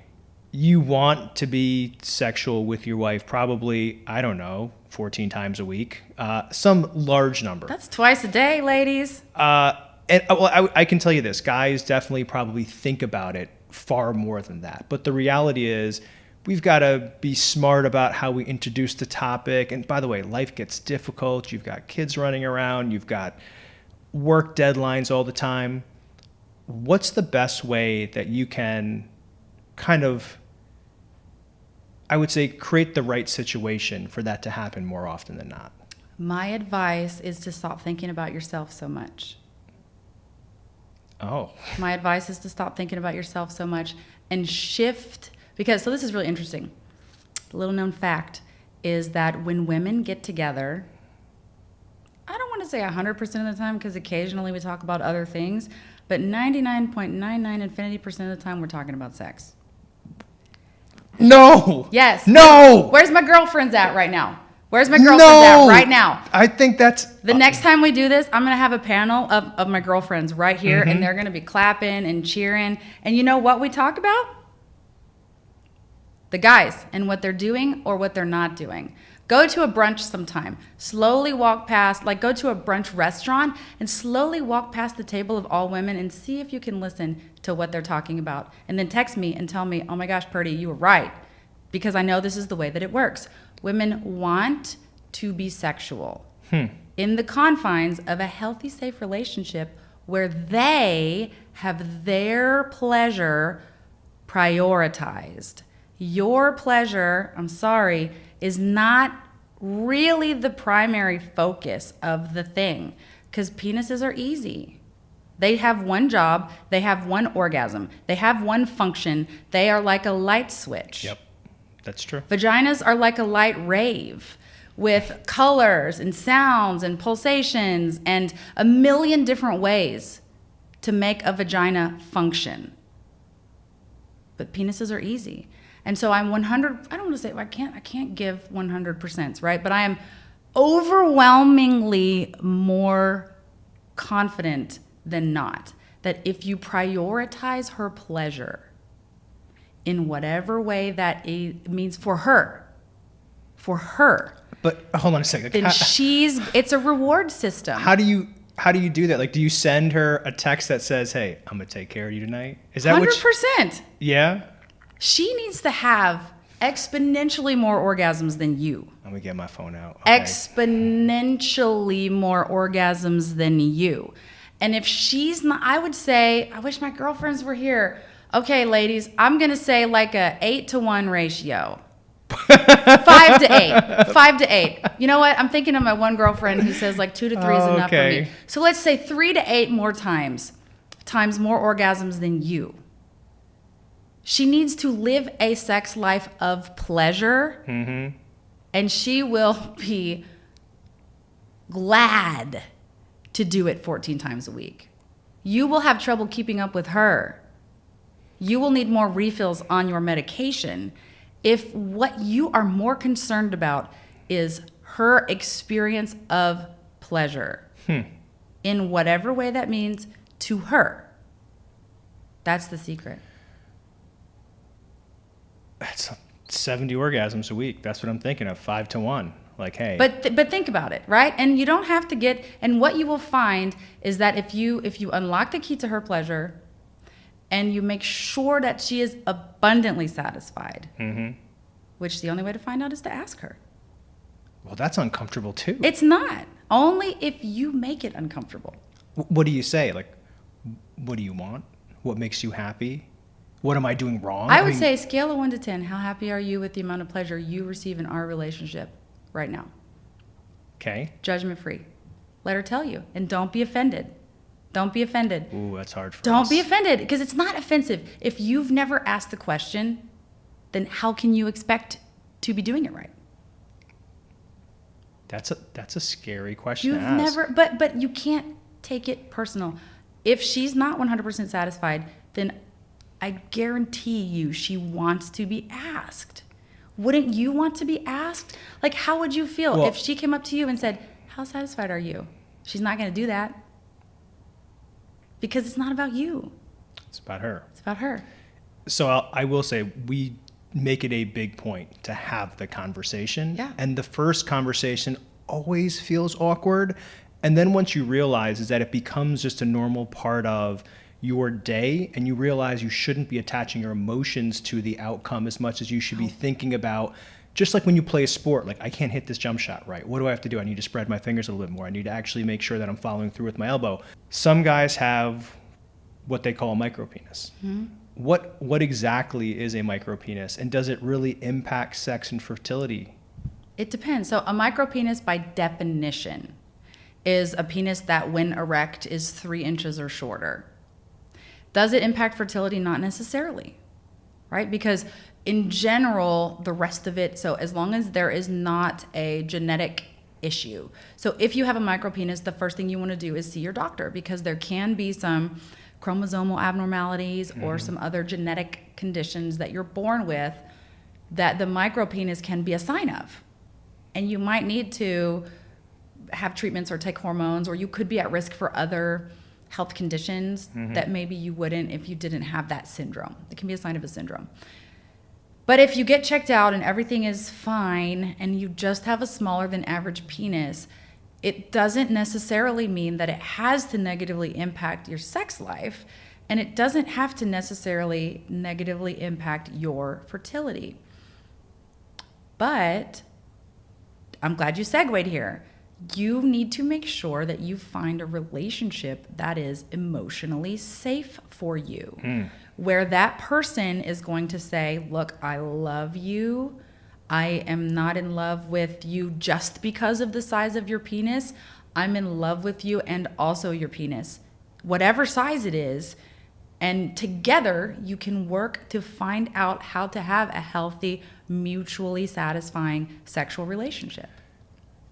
you want to be sexual with your wife probably, I don't know, 14 times a week, some large number. That's twice a day, ladies. I can tell you this, guys definitely probably think about it far more than that. But the reality is we've got to be smart about how we introduce the topic. And by the way, life gets difficult. You've got kids running around. You've got work deadlines all the time. What's the best way that you can kind of, I would say, create the right situation for that to happen more often than not? My advice is to stop thinking about yourself so much. Oh. My advice is to stop thinking about yourself so much and shift, because, so this is really interesting. A little known fact is that when women get together, I don't want to say 100% of the time because occasionally we talk about other things, but 99.99 infinity% of the time we're talking about sex. No. Yes. No. Where's my girlfriends at right now? Where's my girlfriends at right now? I think that's... The next time we do this, I'm going to have a panel of my girlfriends right here, and they're going to be clapping and cheering. And you know what we talk about? The guys and what they're doing or what they're not doing. Go to a brunch sometime. Slowly walk past, like go to a brunch restaurant and slowly walk past the table of all women and see if you can listen to what they're talking about. And then text me and tell me, oh my gosh, Purdy, you were right. Because I know this is the way that it works. Women want to be sexual in the confines of a healthy, safe relationship where they have their pleasure prioritized. Your pleasure, I'm sorry, is not really the primary focus of the thing, because penises are easy. They have one job, they have one orgasm, they have one function, they are like a light switch. Yep. That's true. Vaginas are like a light rave with colors and sounds and pulsations and a million different ways to make a vagina function. But penises are easy. And so I'm 100, I don't want to say, I can't give 100%, right? But I am overwhelmingly more confident than not that if you prioritize her pleasure, in whatever way that it means for her. But hold on a second. Then it's a reward system. How do you do that? Like, do you send her a text that says, "Hey, I'm gonna take care of you tonight"? Is that 100%? Yeah. She needs to have exponentially more orgasms than you. Let me get my phone out. Okay. Exponentially more orgasms than you. And if she's not, I would say, I wish my girlfriends were here. Okay, ladies, I'm going to say like a 8-to-1 ratio. 5 to 8. 5 to 8. You know what? I'm thinking of my one girlfriend who says like 2 to 3 is enough for me. So let's say 3 to 8 more times more orgasms than you. She needs to live a sex life of pleasure, and she will be glad to do it 14 times a week. You will have trouble keeping up with her. You will need more refills on your medication if what you are more concerned about is her experience of pleasure in whatever way that means to her. That's the secret. That's 70 orgasms a week. That's what I'm thinking of, 5-to-1. Like, hey. But think about it, right? And you don't have to get, and what you will find is that if you unlock the key to her pleasure, and you make sure that she is abundantly satisfied, which the only way to find out is to ask her. Well, that's uncomfortable too. It's not. Only if you make it uncomfortable. What do you say? Like, what do you want? What makes you happy? What am I doing wrong? I would say scale of 1 to 10. How happy are you with the amount of pleasure you receive in our relationship right now? Okay. Judgment free. Let her tell you. And don't be offended. Don't be offended. Ooh, that's hard for us. Don't be offended, because it's not offensive. If you've never asked the question, then how can you expect to be doing it right? That's a scary question to ask. But you can't take it personal. If she's not 100% satisfied, then I guarantee you she wants to be asked. Wouldn't you want to be asked? Like, how would you feel if she came up to you and said, "How satisfied are you?" She's not going to do that because it's not about you. It's about her. It's about her. So I will say we make it a big point to have the conversation. Yeah. And the first conversation always feels awkward. And then once you realize is that it becomes just a normal part of your day, and you realize you shouldn't be attaching your emotions to the outcome as much as you should be thinking about, just like when you play a sport, like I can't hit this jump shot right. What do I have to do? I need to spread my fingers a little bit more. I need to actually make sure that I'm following through with my elbow. Some guys have what they call a micropenis. Mm-hmm. What exactly is a micropenis, and does it really impact sex and fertility? It depends. So a micropenis by definition is a penis that when erect is 3 inches or shorter. Does it impact fertility? Not necessarily, right? Because in general, the rest of it, so as long as there is not a genetic issue. So if you have a micropenis, the first thing you want to do is see your doctor, because there can be some chromosomal abnormalities or some other genetic conditions that you're born with that the micropenis can be a sign of. And you might need to have treatments or take hormones, or you could be at risk for other health conditions that maybe you wouldn't if you didn't have that syndrome. It can be a sign of a syndrome. But if you get checked out and everything is fine and you just have a smaller than average penis, it doesn't necessarily mean that it has to negatively impact your sex life, and it doesn't have to necessarily negatively impact your fertility. But I'm glad you segued here. You need to make sure that you find a relationship that is emotionally safe for you, where that person is going to say, look, I love you. I am not in love with you just because of the size of your penis. I'm in love with you and also your penis, whatever size it is. And together you can work to find out how to have a healthy, mutually satisfying sexual relationship.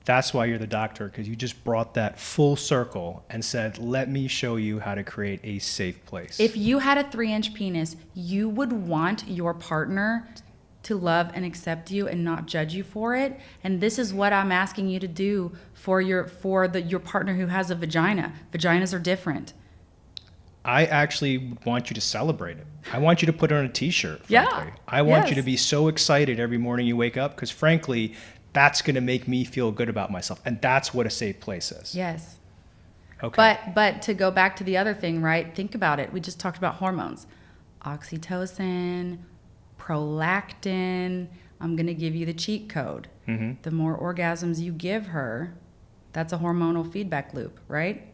That's why you're the doctor, because you just brought that full circle and said, let me show you how to create a safe place. If you had a 3-inch penis, you would want your partner to love and accept you and not judge you for it. And this is what I'm asking you to do for your partner who has a vagina. Vaginas are different. I actually want you to celebrate it. I want you to put it on a t-shirt. Frankly. Yeah. I want you to be so excited every morning you wake up, because frankly, that's going to make me feel good about myself. And that's what a safe place is. Yes. Okay. But to go back to the other thing, right? Think about it. We just talked about hormones. Oxytocin, prolactin. I'm going to give you the cheat code. The more orgasms you give her, that's a hormonal feedback loop, right?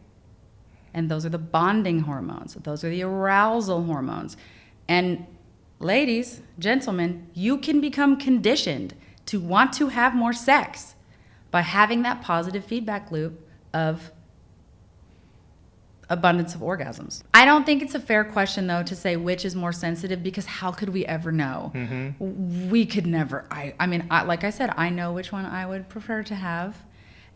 And those are the bonding hormones. Those are the arousal hormones. And ladies, gentlemen, you can become conditioned to want to have more sex by having that positive feedback loop of abundance of orgasms. I don't think it's a fair question, though, to say which is more sensitive, because how could we ever know? We could never. I mean, like I said, I know which one I would prefer to have.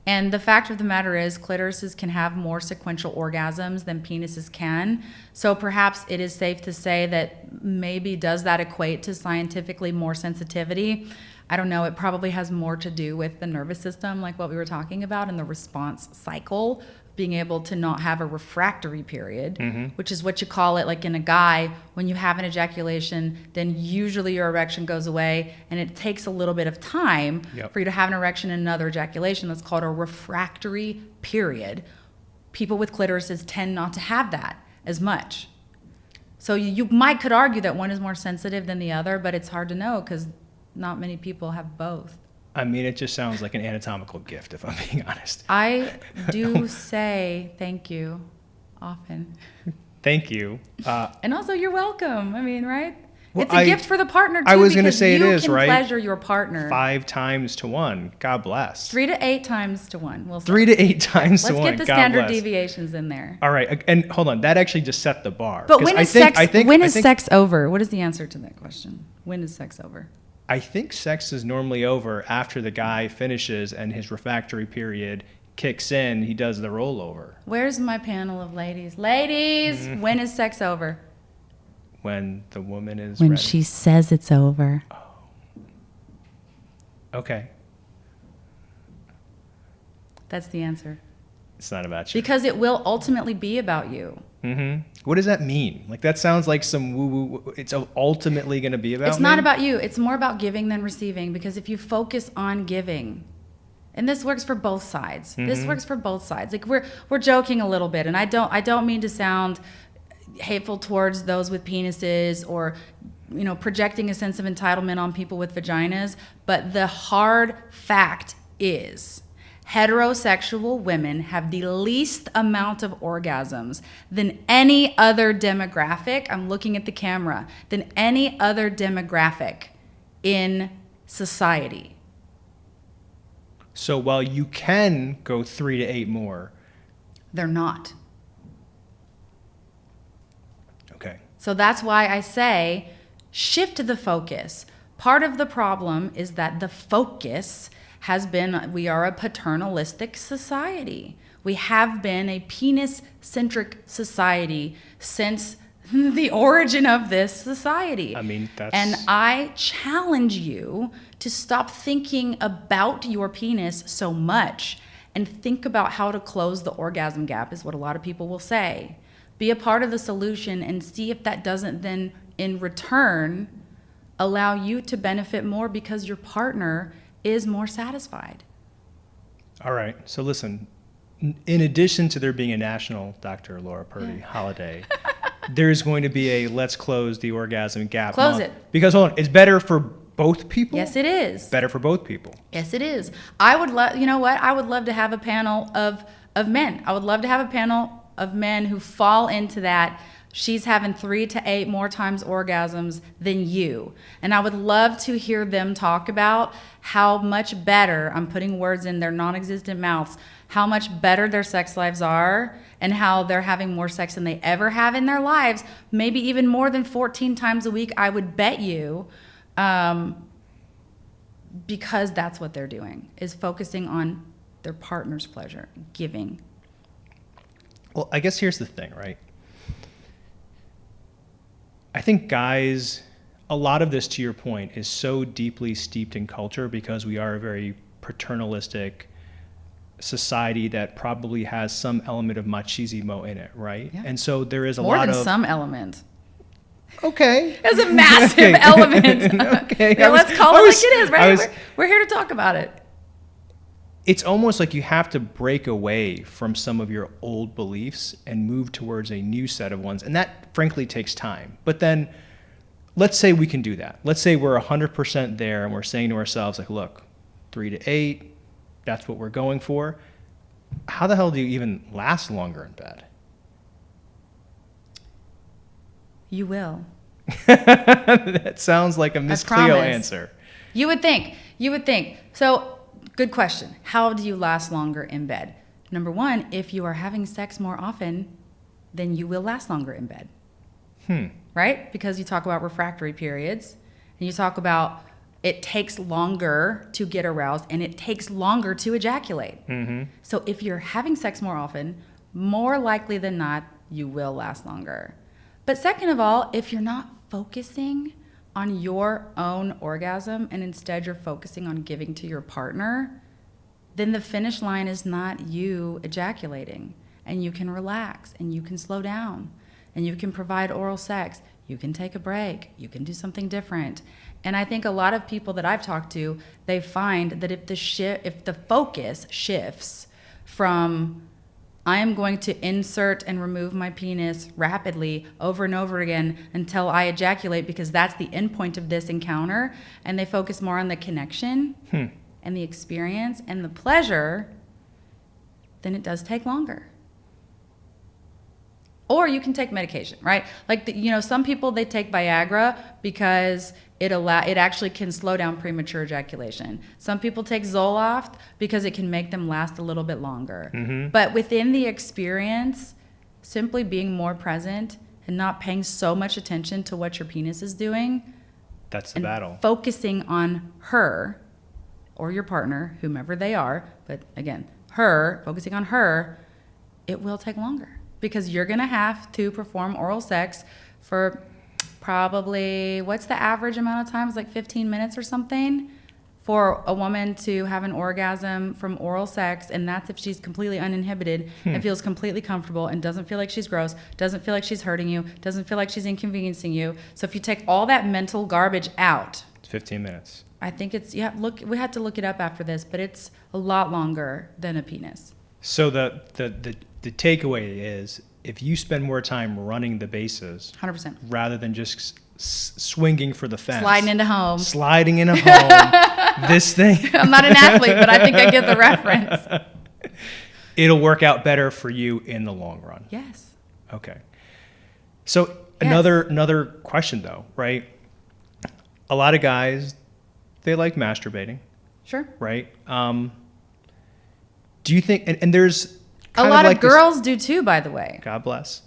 And the fact of the matter is, clitorises can have more sequential orgasms than penises can. So perhaps it is safe to say that maybe does that equate to scientifically more sensitivity? I don't know. It probably has more to do with the nervous system, like what we were talking about, and the response cycle, being able to not have a refractory period, which is what you call it. Like in a guy, when you have an ejaculation, then usually your erection goes away, and it takes a little bit of time for you to have an erection and another ejaculation. That's called a refractory period. People with clitorises tend not to have that as much. So you could argue that one is more sensitive than the other, but it's hard to know because not many people have both. I mean, it just sounds like an anatomical gift, if I'm being honest. I do say thank you often. Thank you. And also, you're welcome. I mean, right? Well, it's a gift for the partner, too. I was going to say it is, right? You can pleasure your partner. 5 times to 1. God bless. 3 to 8 times to 1. We'll say. 3 to 8 times to 1. Let's get the God standard bless. deviations in there. All right. And hold on. That actually just set the bar. But when is sex over? What is the answer to that question? When is sex over? I think sex is normally over after the guy finishes and his refractory period kicks in. He does the rollover. Where's my panel of ladies? Ladies, when is sex over? When the woman is when ready. She says it's over. Oh. Okay. That's the answer. It's not about you. Because it will ultimately be about you. Mm-hmm. What does that mean? Like, that sounds like some woo-woo. It's ultimately going to be about It's me? not about you. It's more about giving than receiving. Because if you focus on giving, and this works for both sides. Mm-hmm. This works for both sides. Like, we're joking a little bit, and I don't mean to sound hateful towards those with penises or, you know, projecting a sense of entitlement on people with vaginas. But the hard fact is, heterosexual women have the least amount of orgasms than any other demographic. I'm looking at the camera. Than any other demographic in society. So while you can go 3 to 8 more, they're not. Okay. So that's why I say shift the focus. Part of the problem is that the focus has been, we are a paternalistic society. We have been a penis-centric society since the origin of this society. I mean, that's... And I challenge you to stop thinking about your penis so much and think about how to close the orgasm gap, is what a lot of people will say. Be a part of the solution and see if that doesn't then, in return, allow you to benefit more because your partner is more satisfied. All right. So listen, in addition to there being a national Dr. Laura Purdy holiday, there's going to be a let's close the orgasm gap Close month. it. Because, hold on, it's better for both people? Yes, it is. Better for both people. Yes, it is. I would love, you know what? I would love to have a panel of men. I would love to have a panel of men who fall into that. She's having 3 to 8 more times orgasms than you. And I would love to hear them talk about how much better, I'm putting words in their non-existent mouths, how much better their sex lives are and how they're having more sex than they ever have in their lives, maybe even more than 14 times a week, I would bet you, because that's what they're doing, is focusing on their partner's pleasure, giving. Well, I guess here's the thing, right? I think guys, a lot of this, to your point, is so deeply steeped in culture because we are a very paternalistic society that probably has some element of machismo in it, right? Yeah. And so there is a More lot than of... some element. Okay. There's a massive element. Okay. Yeah, let's call it like it is, right? We're here to talk about it. It's almost like you have to break away from some of your old beliefs and move towards a new set of ones. And that, frankly, takes time. But then let's say we can do that. Let's say we're 100% there and we're saying to ourselves, like, look, 3 to 8, that's what we're going for. How the hell do you even last longer in bed? You will. That sounds like a Miss Cleo answer. You would think. So, good question. How do you last longer in bed? Number one, if you are having sex more often, then you will last longer in bed. Right? Because you talk about refractory periods, and you talk about it takes longer to get aroused, and it takes longer to ejaculate. Mm-hmm. So if you're having sex more often, more likely than not, you will last longer. But second of all, if you're not focusing on your own orgasm and instead you're focusing on giving to your partner, then the finish line is not you ejaculating, and you can relax and you can slow down and you can provide oral sex. You can take a break. You can do something different. And I think a lot of people that I've talked to, they find that if the focus shifts from I am going to insert and remove my penis rapidly over and over again until I ejaculate because that's the end point of this encounter, and they focus more on the connection and the experience and the pleasure, then it does take longer. Or you can take medication, right? Like, some people, they take Viagra because it actually can slow down premature ejaculation. Some people take Zoloft because it can make them last a little bit longer. Mm-hmm. But within the experience, simply being more present and not paying so much attention to what your penis is doing. That's the battle. Focusing on her or your partner, whomever they are, but again, focusing on her, it will take longer. Because you're going to have to perform oral sex for probably, what's the average amount of time? It's like 15 minutes or something for a woman to have an orgasm from oral sex, and that's if she's completely uninhibited and feels completely comfortable and doesn't feel like she's gross, doesn't feel like she's hurting you, doesn't feel like she's inconveniencing you. So if you take all that mental garbage out, it's 15 minutes. I think it's, we had to look it up after this, but it's a lot longer than a penis. So the takeaway is, if you spend more time running the bases, 100%, rather than just swinging for the fence, sliding into home, this thing. I'm not an athlete, but I think I get the reference. It'll work out better for you in the long run. Yes. Okay. So another question though, right? A lot of guys, they like masturbating. Sure. Right. Do you think, and there's a lot of girls do too, by the way. God bless.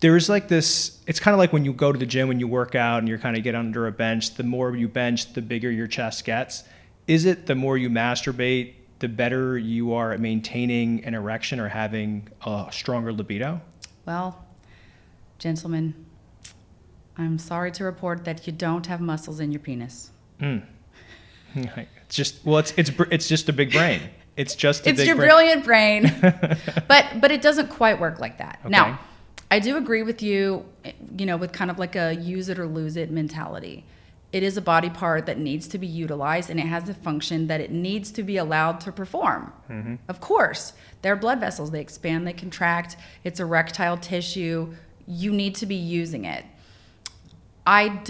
There's like this, it's kind of like when you go to the gym, when you work out and you're kind of get under a bench, the more you bench, the bigger your chest gets. Is it the more you masturbate, the better you are at maintaining an erection or having a stronger libido? Well, gentlemen, I'm sorry to report that you don't have muscles in your penis. It's just, well, it's just a big brain. It's just a big brain. It's your brilliant brain. But it doesn't quite work like that. Okay. Now, I do agree with you, with kind of like a use it or lose it mentality. It is a body part that needs to be utilized, and it has a function that it needs to be allowed to perform. Mm-hmm. Of course, they're blood vessels. They expand, they contract. It's erectile tissue. You need to be using it. And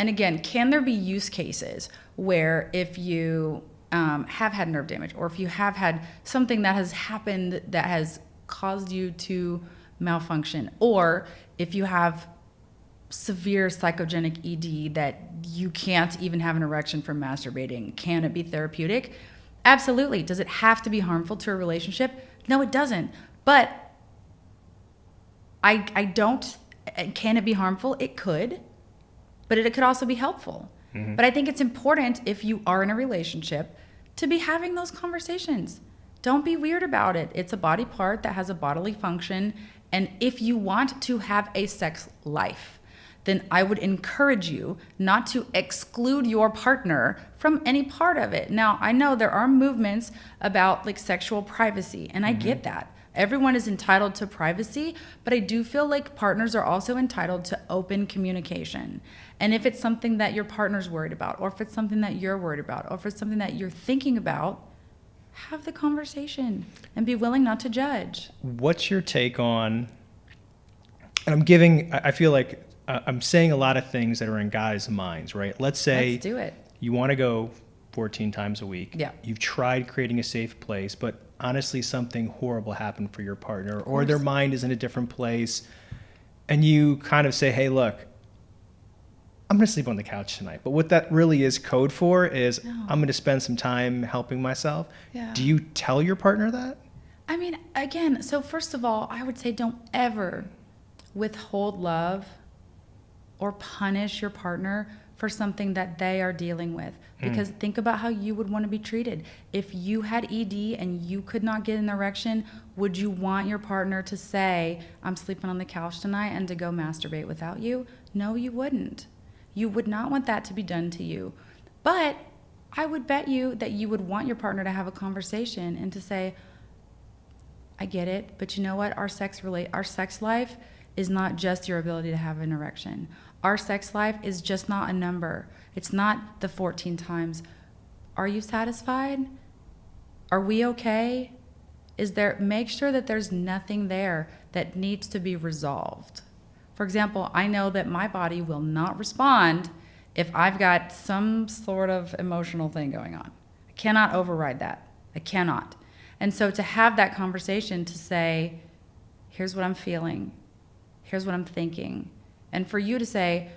again, can there be use cases where if you have had nerve damage, or if you have had something that has happened that has caused you to malfunction, or if you have severe psychogenic ED that you can't even have an erection from masturbating, can it be therapeutic? Absolutely. Does it have to be harmful to a relationship? No, it doesn't. But can it be harmful? It could, but it could also be helpful. Mm-hmm. But I think it's important, if you are in a relationship, to be having those conversations. Don't be weird about it. It's a body part that has a bodily function. And if you want to have a sex life, then I would encourage you not to exclude your partner from any part of it. Now, I know there are movements about like sexual privacy, and I get that. Everyone is entitled to privacy, but I do feel like partners are also entitled to open communication. And if it's something that your partner's worried about, or if it's something that you're worried about, or if it's something that you're thinking about, have the conversation and be willing not to judge. What's your take on, and I feel like I'm saying a lot of things that are in guys' minds, right? Let's say do it. You want to go 14 times a week. Yeah. You've tried creating a safe place, but honestly something horrible happened for your partner, or their mind is in a different place, and you kind of say, hey, look, I'm going to sleep on the couch tonight. But what that really is code for is I'm going to spend some time helping myself. Yeah. Do you tell your partner that? I mean, again, so first of all, I would say don't ever withhold love or punish your partner for something that they are dealing with. Because think about how you would want to be treated. If you had ED and you could not get an erection, would you want your partner to say, I'm sleeping on the couch tonight, and to go masturbate without you? No, you wouldn't. You would not want that to be done to you. But I would bet you that you would want your partner to have a conversation and to say, I get it, but you know what? Our sex life is not just your ability to have an erection. Our sex life is just not a number. It's not the 14 times. Are you satisfied? Are we okay? Make sure that there's nothing there that needs to be resolved. For example, I know that my body will not respond if I've got some sort of emotional thing going on. I cannot override that. I cannot. And so to have that conversation, to say, here's what I'm feeling, here's what I'm thinking. And for you to say,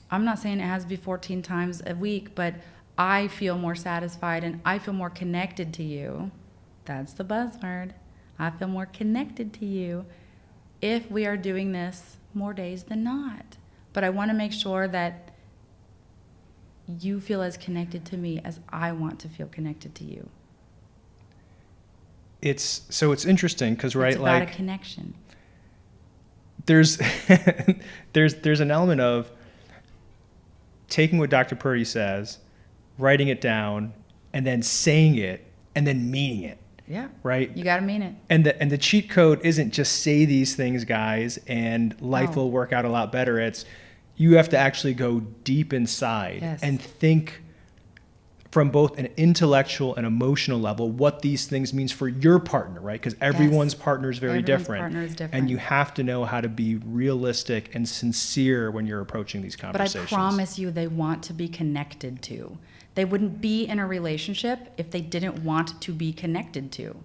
I'm not saying it has to be 14 times a week, but I feel more satisfied and I feel more connected to you. That's the buzzword. I feel more connected to you if we are doing this more days than not. But I want to make sure that you feel as connected to me as I want to feel connected to you. It's interesting because, right, it's about a connection. There's an element of, taking what Dr. Purdy says, writing it down, and then saying it, and then meaning it. Yeah. Right? You got to mean it. And the cheat code isn't just say these things, guys, and life will work out a lot better. It's you have to actually go deep inside and think from both an intellectual and emotional level what these things means for your partner, right? Because everyone's partner is very different. Partner is different. And you have to know how to be realistic and sincere when you're approaching these conversations. But I promise you they want to be connected to. They wouldn't be in a relationship if they didn't want to be connected to.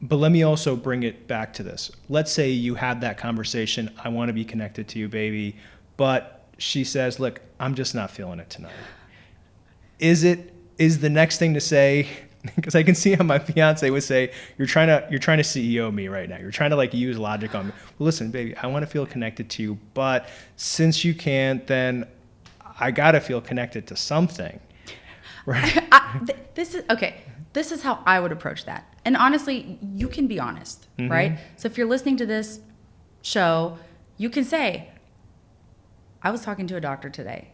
But let me also bring it back to this. Let's say you have that conversation, I want to be connected to you, baby, but she says, look, I'm just not feeling it tonight. Is the next thing to say, because I can see how my fiance would say, you're trying to CEO me right now. You're trying to like use logic on me. Well, listen, baby, I want to feel connected to you, but since you can't, then I got to feel connected to something. Right? This is how I would approach that. And honestly, you can be honest, right? So if you're listening to this show, you can say, I was talking to a doctor today,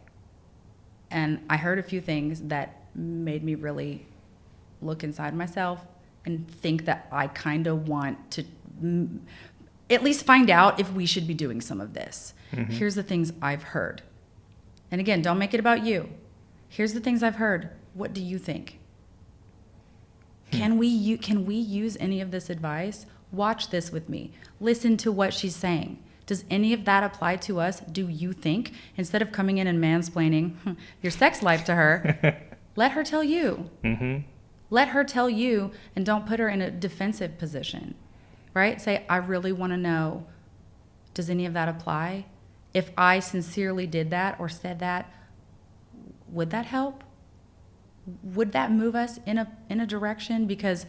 and I heard a few things that made me really look inside myself and think that I kind of want to at least find out if we should be doing some of this. Here's the things I've heard. And again, don't make it about you. Here's the things I've heard. What do you think? Can we use any of this advice? Watch this with me. Listen to what she's saying. Does any of that apply to us? Do you think? Instead of coming in and mansplaining your sex life to her, let her tell you. Let her tell you, and don't put her in a defensive position, right? Say, I really want to know, does any of that apply? If I sincerely did that or said that, would that help? Would that move us in a direction? Because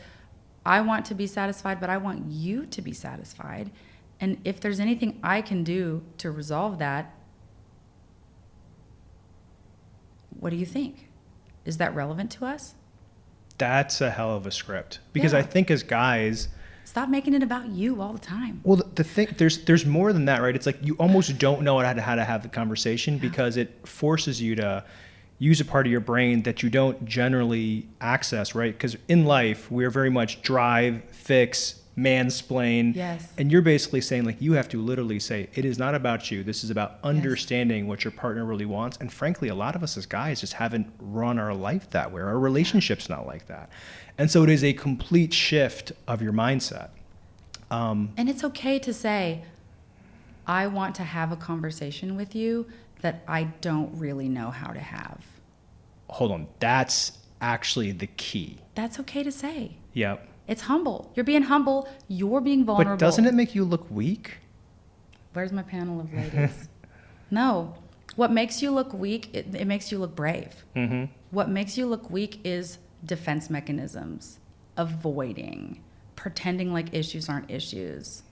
I want to be satisfied, but I want you to be satisfied. And if there's anything I can do to resolve that, what do you think? Is that relevant to us? That's a hell of a script. Because I think as guys... Stop making it about you all the time. Well, the thing, there's more than that, right? It's like you almost don't know how to have the conversation because it forces you to use a part of your brain that you don't generally access, right? Because in life, we're very much drive, fix, mansplain. Yes. And you're basically saying, like, you have to literally say, it is not about you. This is about understanding what your partner really wants. And frankly, a lot of us as guys just haven't run our life that way. Our relationship's not like that. And so it is a complete shift of your mindset. And it's okay to say, I want to have a conversation with you that I don't really know how to have. Hold on. That's actually the key. That's okay to say. Yep. It's humble. You're being humble. You're being vulnerable. But doesn't it make you look weak? Where's my panel of ladies? No. What makes you look weak, it makes you look brave. What makes you look weak is defense mechanisms, avoiding, pretending like issues aren't issues.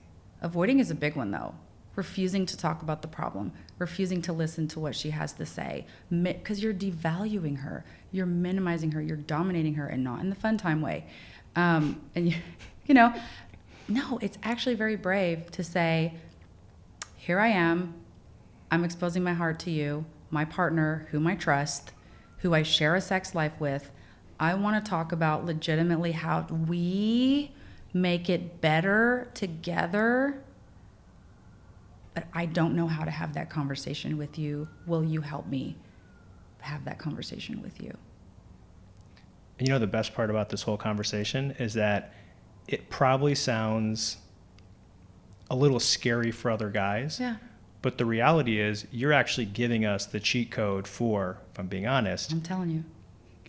Avoiding is a big one, though. Refusing to talk about the problem, refusing to listen to what she has to say, because you're devaluing her, you're minimizing her, you're dominating her, and not in the fun time way. And you know, no, it's actually very brave to say, here I am, I'm exposing my heart to you, my partner, whom I trust, who I share a sex life with. I want to talk about legitimately how we make it better together, but I don't know how to have that conversation with you. Will you help me have that conversation with you? And you know the best part about this whole conversation is that it probably sounds a little scary for other guys. Yeah. But the reality is you're actually giving us the cheat code for, if I'm being honest, I'm telling you,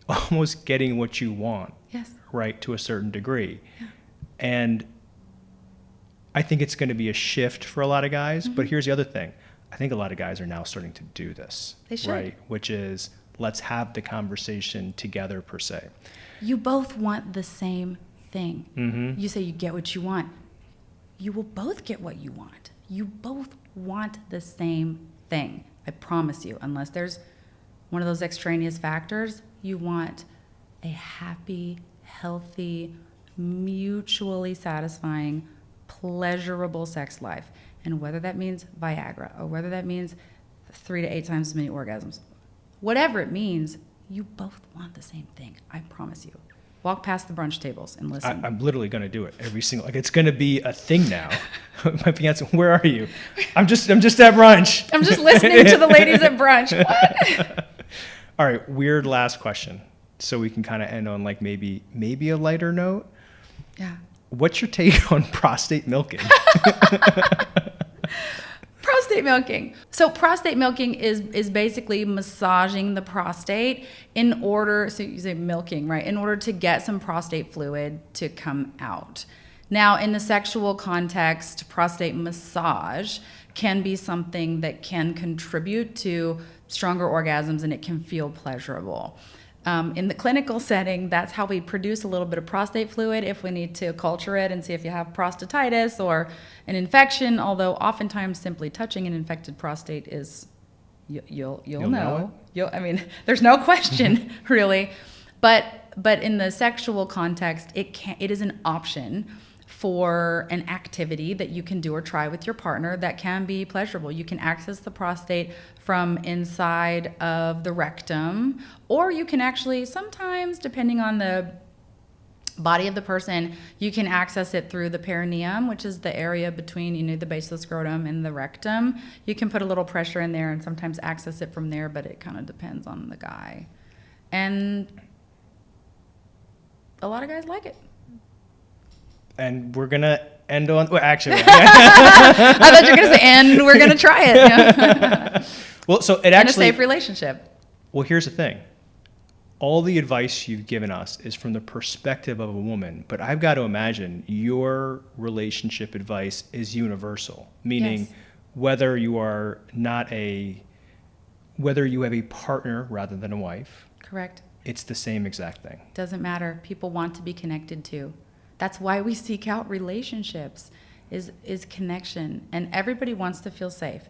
almost getting what you want. Yes. Right, to a certain degree. Yeah. And I think it's going to be a shift for a lot of guys. But here's the other thing. I think a lot of guys are now starting to do this. They should. Right, which is let's have the conversation together per se. You both want the same thing. You say you get what you want. You will both get what you want. You both want the same thing. I promise you, unless there's one of those extraneous factors, you want a happy, healthy, mutually satisfying, pleasurable sex life. And whether that means Viagra or whether that means 3 to 8 times as many orgasms, whatever it means, you both want the same thing. I promise you. Walk past the brunch tables and listen. I'm literally going to do it every single, like it's going to be a thing now. My fiance, where are you? I'm just at brunch. I'm just listening to the ladies at brunch. What? All right. Weird last question. So we can kind of end on like maybe a lighter note. Yeah. What's your take on prostate milking? Prostate milking. So prostate milking is basically massaging the prostate in order, so you say milking, right? In order to get some prostate fluid to come out. Now, in the sexual context, prostate massage can be something that can contribute to stronger orgasms, and it can feel pleasurable. In the clinical setting, that's how we produce a little bit of prostate fluid if we need to culture it and see if you have prostatitis or an infection, although oftentimes simply touching an infected prostate is, you'll know. I mean, there's no question, really. But in the sexual context, it is an option for an activity that you can do or try with your partner that can be pleasurable. You can access the prostate from inside of the rectum, or you can actually sometimes, depending on the body of the person, you can access it through the perineum, which is the area between the base of the scrotum and the rectum. You can put a little pressure in there and sometimes access it from there, but it kind of depends on the guy. And a lot of guys like it. And we're going to end on, well, actually. I thought you were going to say, and we're going to try it. Yeah. Well, so it actually. In a safe relationship. Well, here's the thing. All the advice you've given us is from the perspective of a woman, but I've got to imagine your relationship advice is universal, meaning Yes. whether you have a partner rather than a wife. Correct. It's the same exact thing. Doesn't matter. People want to be connected to. That's why we seek out relationships, is connection. And everybody wants to feel safe.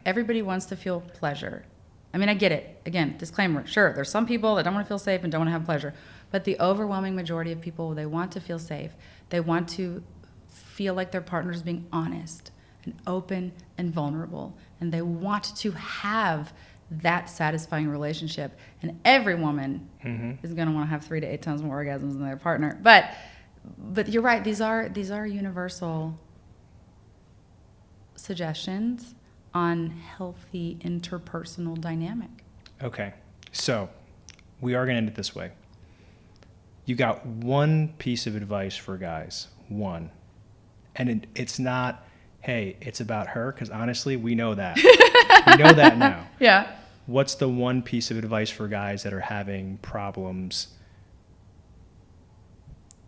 Everybody wants to feel pleasure. I mean, I get it. Again, disclaimer. Sure, there's some people that don't want to feel safe and don't want to have pleasure. But the overwhelming majority of people, they want to feel safe. They want to feel like their partner is being honest and open and vulnerable. And they want to have that satisfying relationship. And every woman is going to want to have 3 to 8 times more orgasms than their partner. But you're right. These are universal suggestions on healthy interpersonal dynamic. Okay, so we are going to end it this way. You got one piece of advice for guys, one. And it's not, hey, it's about her, because honestly, we know that. We know that now. Yeah. What's the one piece of advice for guys that are having problems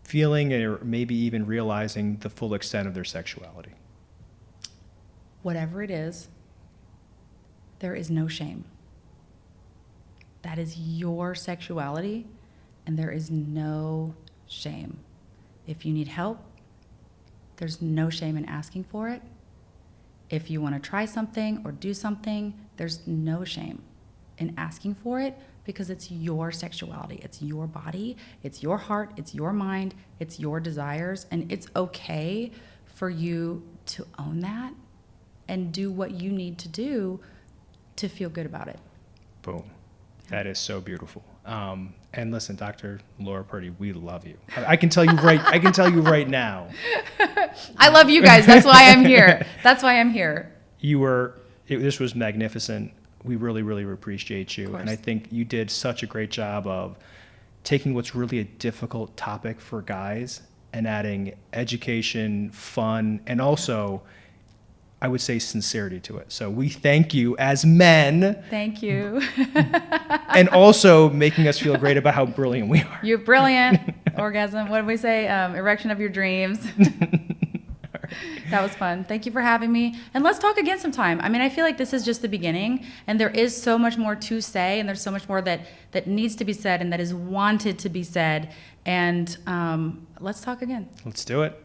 feeling or maybe even realizing the full extent of their sexuality? Whatever it is, there is no shame. That is your sexuality, and there is no shame. If you need help, there's no shame in asking for it. If you want to try something or do something, there's no shame in asking for it, because it's your sexuality. It's your body, it's your heart, it's your mind, it's your desires, and it's okay for you to own that and do what you need to do to feel good about it. Boom. That is so beautiful. And listen, Dr. Laura Purdy, we love you. I can tell you right now. I love you guys. That's why I'm here. That's why I'm here. This was magnificent. We really, really appreciate you. And I think you did such a great job of taking what's really a difficult topic for guys and adding education, fun, and also, I would say, sincerity to it. So we thank you as men. Thank you. And also making us feel great about how brilliant we are. You're brilliant. Orgasm. What did we say? Erection of your dreams. That was fun. Thank you for having me. And let's talk again sometime. I mean, I feel like this is just the beginning, and there is so much more to say, and there's so much more that needs to be said and that is wanted to be said. And let's talk again. Let's do it.